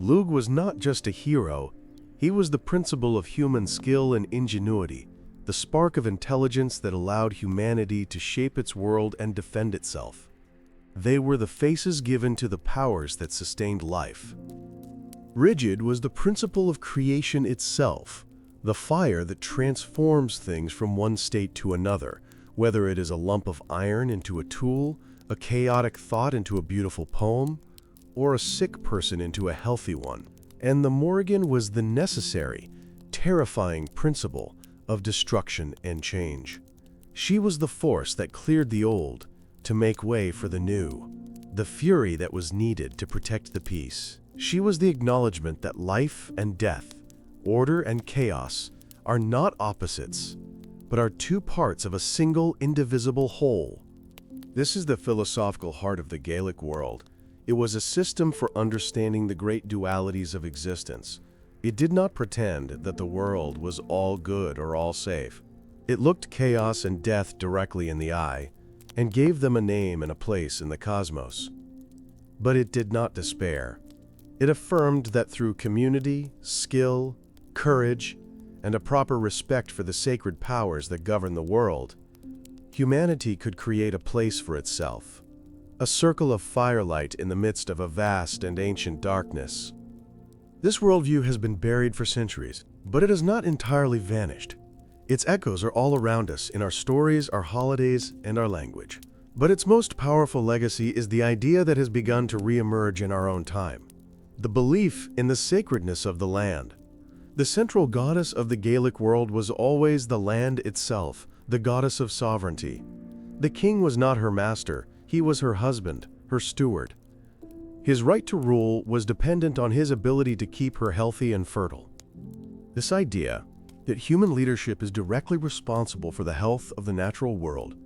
Lugh was not just a hero. He was the principle of human skill and ingenuity, the spark of intelligence that allowed humanity to shape its world and defend itself. They were the faces given to the powers that sustained life. Rigid was the principle of creation itself, the fire that transforms things from one state to another, whether it is a lump of iron into a tool, a chaotic thought into a beautiful poem, or a sick person into a healthy one. and the Morrigan was the necessary, terrifying principle of destruction and change. She was the force that cleared the old to make way for the new, the fury that was needed to protect the peace. She was the acknowledgement that life and death, order and chaos, are not opposites, but are two parts of a single indivisible whole. This is the philosophical heart of the Gaelic world. It was a system for understanding the great dualities of existence. It did not pretend that the world was all good or all safe. It looked chaos and death directly in the eye and gave them a name and a place in the cosmos. But it did not despair. It affirmed that through community, skill, courage, and a proper respect for the sacred powers that govern the world, humanity could create a place for itself, a circle of firelight in the midst of a vast and ancient darkness. This worldview has been buried for centuries, but it has not entirely vanished. Its echoes are all around us in our stories, our holidays, and our language. But its most powerful legacy is the idea that has begun to re-emerge in our own time: the belief in the sacredness of the land. The central goddess of the Gaelic world was always the land itself, the goddess of sovereignty. The king was not her master, he was her husband, her steward. His right to rule was dependent on his ability to keep her healthy and fertile. This idea that human leadership is directly responsible for the health of the natural world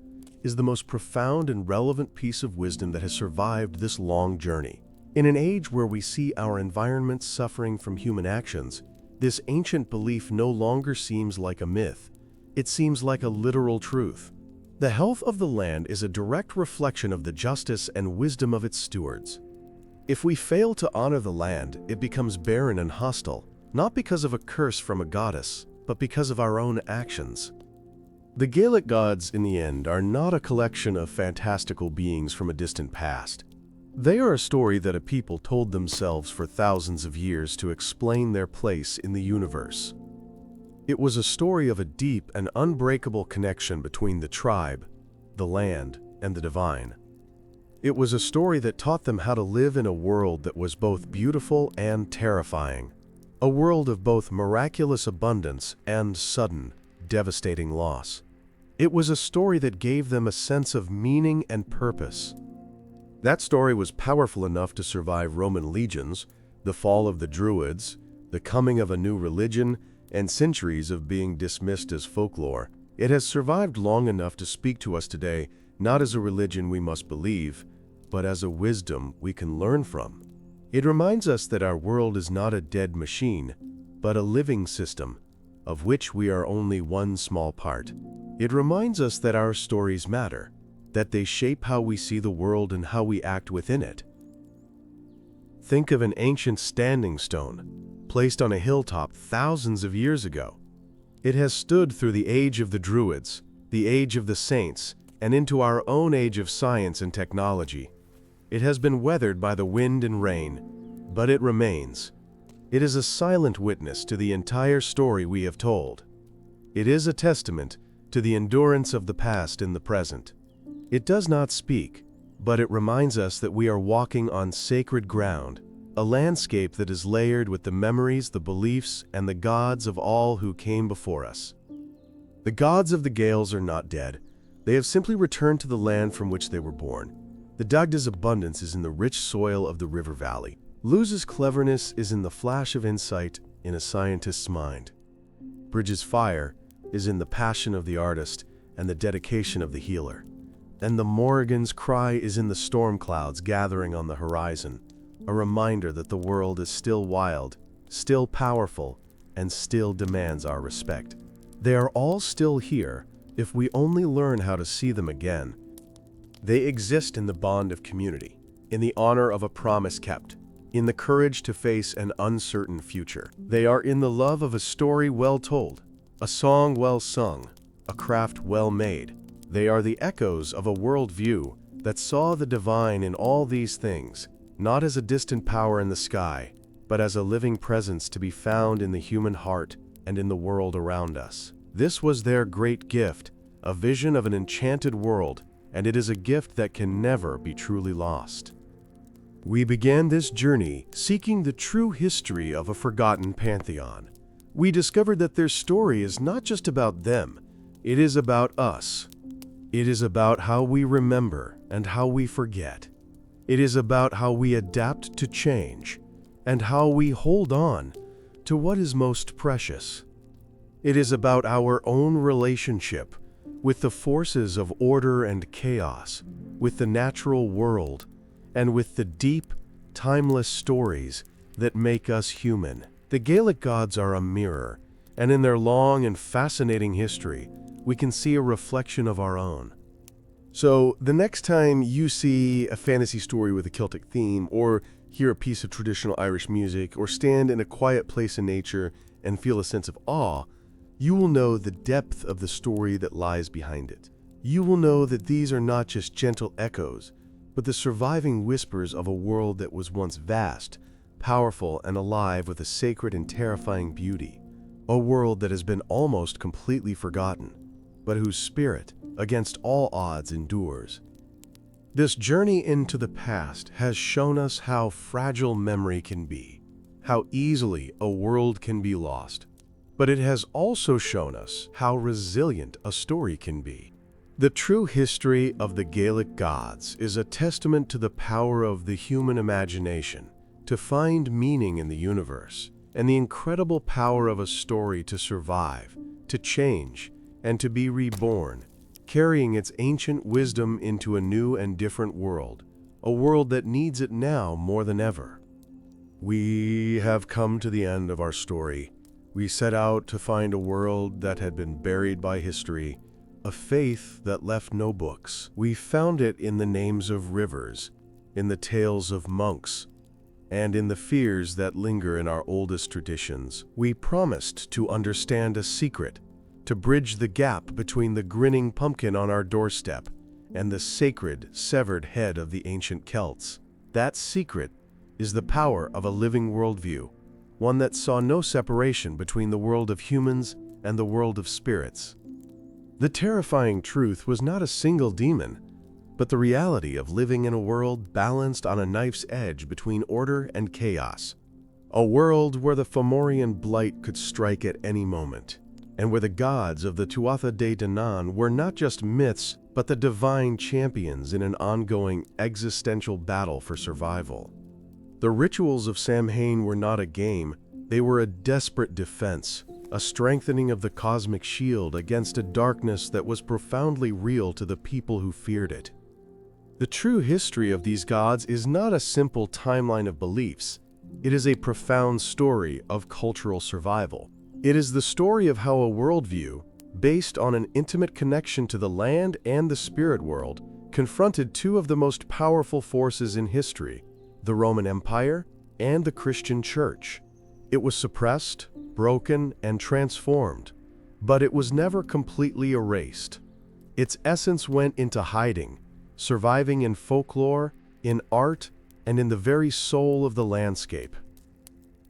is the most profound and relevant piece of wisdom that has survived this long journey. In an age where we see our environment suffering from human actions, this ancient belief no longer seems like a myth. It seems like a literal truth. The health of the land is a direct reflection of the justice and wisdom of its stewards. If we fail to honor the land, it becomes barren and hostile, not because of a curse from a goddess, but because of our own actions. The Gaelic gods, in the end, are not a collection of fantastical beings from a distant past. They are a story that a people told themselves for thousands of years to explain their place in the universe. It was a story of a deep and unbreakable connection between the tribe, the land, and the divine. It was a story that taught them how to live in a world that was both beautiful and terrifying, a world of both miraculous abundance and sudden, devastating loss. It was a story that gave them a sense of meaning and purpose. That story was powerful enough to survive Roman legions, the fall of the Druids, the coming of a new religion, and centuries of being dismissed as folklore. It has survived long enough to speak to us today, not as a religion we must believe, but as a wisdom we can learn from. It reminds us that our world is not a dead machine, but a living system, of which we are only one small part. It reminds us that our stories matter, that they shape how we see the world and how we act within it. Think of an ancient standing stone, placed on a hilltop thousands of years ago. It has stood through the age of the Druids, the age of the saints, and into our own age of science and technology. It has been weathered by the wind and rain, but it remains. It is a silent witness to the entire story we have told. It is a testament to the endurance of the past in the present. It does not speak, but it reminds us that we are walking on sacred ground, a landscape that is layered with the memories, the beliefs, and the gods of all who came before us. The gods of the Gaels are not dead. They have simply returned to the land from which they were born. The Dagda's abundance is in the rich soil of the river valley. Luz's cleverness is in the flash of insight in a scientist's mind. Bridges' fire is in the passion of the artist and the dedication of the healer. And the Morrigan's cry is in the storm clouds gathering on the horizon, a reminder that the world is still wild, still powerful, and still demands our respect. They are all still here if we only learn how to see them again. They exist in the bond of community, in the honor of a promise kept, in the courage to face an uncertain future. They are in the love of a story well told, a song well sung, a craft well made. They are the echoes of a worldview that saw the divine in all these things, not as a distant power in the sky, but as a living presence to be found in the human heart and in the world around us. This was their great gift, a vision of an enchanted world, and it is a gift that can never be truly lost. We began this journey seeking the true history of a forgotten pantheon. We discovered that their story is not just about them, it is about us. It is about how we remember and how we forget. It is about how we adapt to change and how we hold on to what is most precious. It is about our own relationship with the forces of order and chaos, with the natural world, and with the deep, timeless stories that make us human. The Gaelic gods are a mirror, and in their long and fascinating history, we can see a reflection of our own. So, the next time you see a fantasy story with a Celtic theme, or hear a piece of traditional Irish music, or stand in a quiet place in nature and feel a sense of awe, you will know the depth of the story that lies behind it. You will know that these are not just gentle echoes, but the surviving whispers of a world that was once vast, powerful, and alive with a sacred and terrifying beauty. A world that has been almost completely forgotten, but whose spirit, against all odds, endures. This journey into the past has shown us how fragile memory can be, how easily a world can be lost. But it has also shown us how resilient a story can be. The true history of the Gaelic gods is a testament to the power of the human imagination to find meaning in the universe, and the incredible power of a story to survive, to change, and to be reborn, carrying its ancient wisdom into a new and different world, a world that needs it now more than ever. We have come to the end of our story. We set out to find a world that had been buried by history, a faith that left no books. We found it in the names of rivers, in the tales of monks, and in the fears that linger in our oldest traditions. We promised to understand a secret, to bridge the gap between the grinning pumpkin on our doorstep and the sacred, severed head of the ancient Celts. That secret is the power of a living worldview, one that saw no separation between the world of humans and the world of spirits. The terrifying truth was not a single demon, but the reality of living in a world balanced on a knife's edge between order and chaos. A world where the Fomorian blight could strike at any moment, and where the gods of the Tuatha Dé Danann were not just myths, but the divine champions in an ongoing existential battle for survival. The rituals of Samhain were not a game, they were a desperate defense, a strengthening of the cosmic shield against a darkness that was profoundly real to the people who feared it. The true history of these gods is not a simple timeline of beliefs, it is a profound story of cultural survival. It is the story of how a worldview, based on an intimate connection to the land and the spirit world, confronted two of the most powerful forces in history, the Roman Empire and the Christian Church. It was suppressed, broken, and transformed, but it was never completely erased. Its essence went into hiding, surviving in folklore, in art, and in the very soul of the landscape.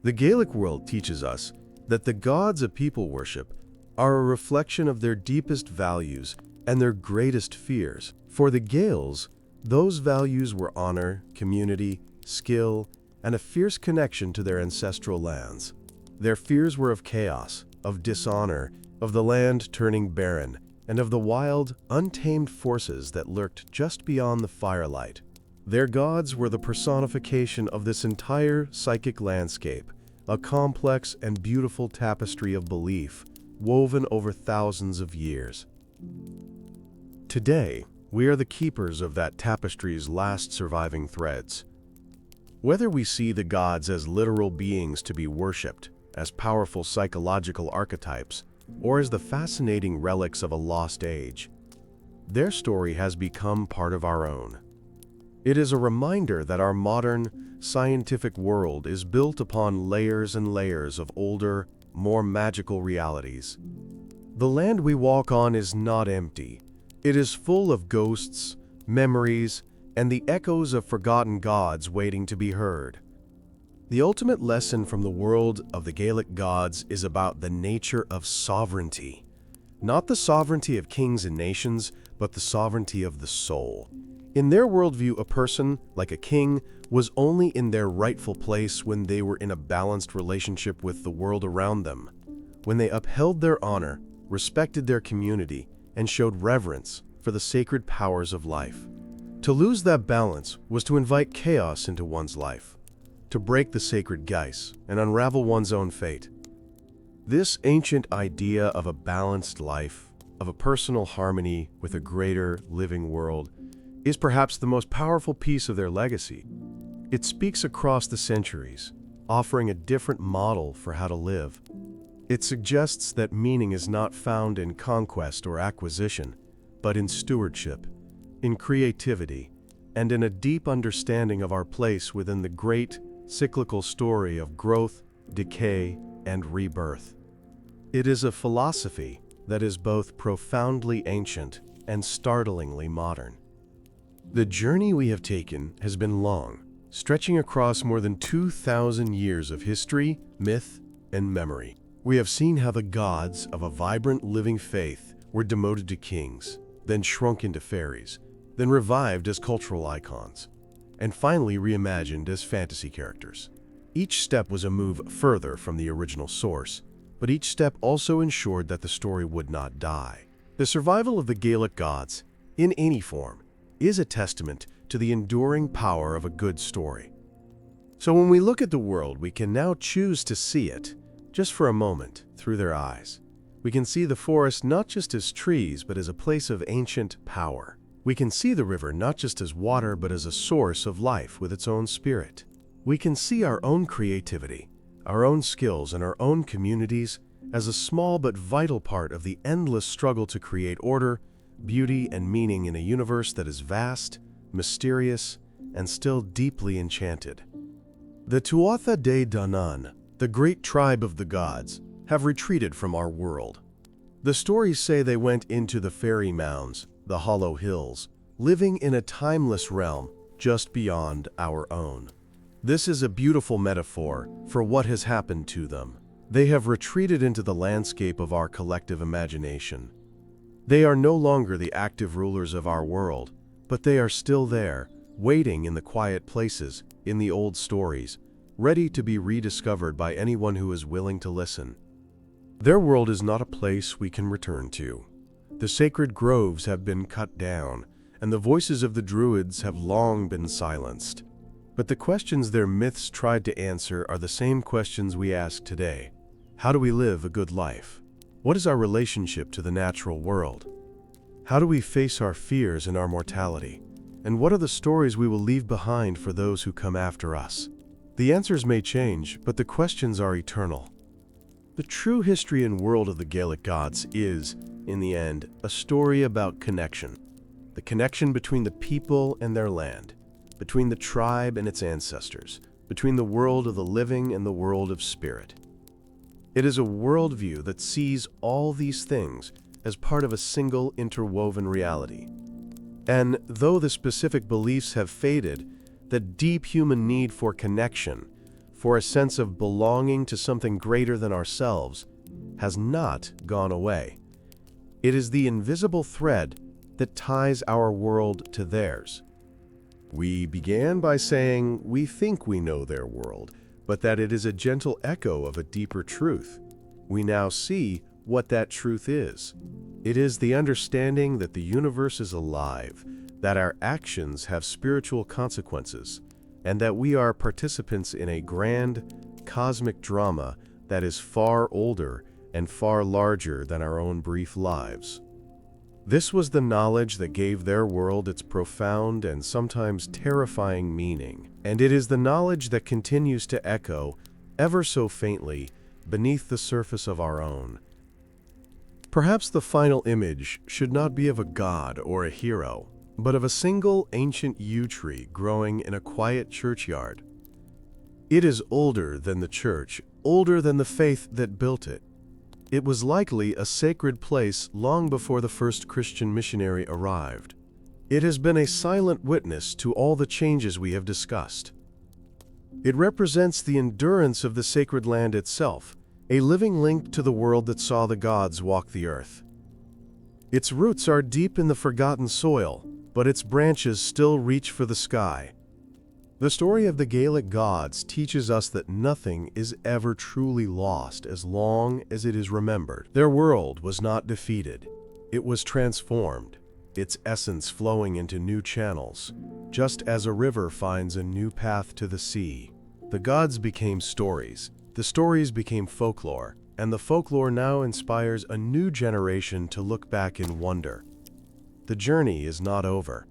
The Gaelic world teaches us that the gods a people worship are a reflection of their deepest values and their greatest fears. For the Gaels, those values were honor, community, skill, and a fierce connection to their ancestral lands. Their fears were of chaos, of dishonor, of the land turning barren, and of the wild, untamed forces that lurked just beyond the firelight. Their gods were the personification of this entire psychic landscape, a complex and beautiful tapestry of belief, woven over thousands of years. Today, we are the keepers of that tapestry's last surviving threads. Whether we see the gods as literal beings to be worshipped, as powerful psychological archetypes, or as the fascinating relics of a lost age, their story has become part of our own. It is a reminder that our modern, scientific world is built upon layers and layers of older, more magical realities. The land we walk on is not empty. It is full of ghosts, memories, and the echoes of forgotten gods waiting to be heard. The ultimate lesson from the world of the Gaelic gods is about the nature of sovereignty. Not the sovereignty of kings and nations, but the sovereignty of the soul. In their worldview, a person, like a king, was only in their rightful place when they were in a balanced relationship with the world around them, when they upheld their honor, respected their community, and showed reverence for the sacred powers of life. To lose that balance was to invite chaos into one's life, to break the sacred geise and unravel one's own fate. This ancient idea of a balanced life, of a personal harmony with a greater living world, is perhaps the most powerful piece of their legacy. It speaks across the centuries, offering a different model for how to live. It suggests that meaning is not found in conquest or acquisition, but in stewardship, in creativity, and in a deep understanding of our place within the great, cyclical story of growth, decay, and rebirth. It is a philosophy that is both profoundly ancient and startlingly modern. The journey we have taken has been long, stretching across more than 2,000 years of history, myth, and memory. We have seen how the gods of a vibrant living faith were demoted to kings, then shrunk into fairies, then revived as cultural icons, and finally reimagined as fantasy characters. Each step was a move further from the original source, but each step also ensured that the story would not die. The survival of the Gaelic gods, in any form, is a testament to the enduring power of a good story. So when we look at the world, we can now choose to see it, just for a moment, through their eyes. We can see the forest not just as trees, but as a place of ancient power. We can see the river not just as water, but as a source of life with its own spirit. We can see our own creativity, our own skills, and our own communities as a small but vital part of the endless struggle to create order, beauty, and meaning in a universe that is vast, mysterious, and still deeply enchanted. The Tuatha Dé Danann, the great tribe of the gods, have retreated from our world. The stories say they went into the fairy mounds, the hollow hills, living in a timeless realm just beyond our own. This is a beautiful metaphor for what has happened to them. They have retreated into the landscape of our collective imagination. They are no longer the active rulers of our world, but they are still there, waiting in the quiet places, in the old stories, ready to be rediscovered by anyone who is willing to listen. Their world is not a place we can return to. The sacred groves have been cut down, and the voices of the druids have long been silenced. But the questions their myths tried to answer are the same questions we ask today. How do we live a good life? What is our relationship to the natural world? How do we face our fears and our mortality? And what are the stories we will leave behind for those who come after us? The answers may change, but the questions are eternal. The true history and world of the Gaelic gods is, in the end, a story about connection. The connection between the people and their land, between the tribe and its ancestors, between the world of the living and the world of spirit. It is a worldview that sees all these things as part of a single interwoven reality. And though the specific beliefs have faded, the deep human need for connection, for a sense of belonging to something greater than ourselves, has not gone away. It is the invisible thread that ties our world to theirs. We began by saying we think we know their world, but that it is a gentle echo of a deeper truth. We now see what that truth is. It is the understanding that the universe is alive, that our actions have spiritual consequences, and that we are participants in a grand, cosmic drama that is far older and far larger than our own brief lives. This was the knowledge that gave their world its profound and sometimes terrifying meaning, and it is the knowledge that continues to echo, ever so faintly, beneath the surface of our own. Perhaps the final image should not be of a god or a hero, but of a single ancient yew tree growing in a quiet churchyard. It is older than the church, older than the faith that built it. It was likely a sacred place long before the first Christian missionary arrived. It has been a silent witness to all the changes we have discussed. It represents the endurance of the sacred land itself, a living link to the world that saw the gods walk the earth. Its roots are deep in the forgotten soil, but its branches still reach for the sky. The story of the Gaelic gods teaches us that nothing is ever truly lost as long as it is remembered. Their world was not defeated. It was transformed, its essence flowing into new channels, just as a river finds a new path to the sea. The gods became stories, the stories became folklore, and the folklore now inspires a new generation to look back in wonder. The journey is not over.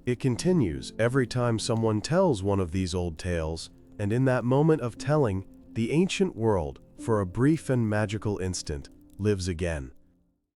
It continues every time someone tells one of these old tales, and in that moment of telling, the ancient world, for a brief and magical instant, lives again.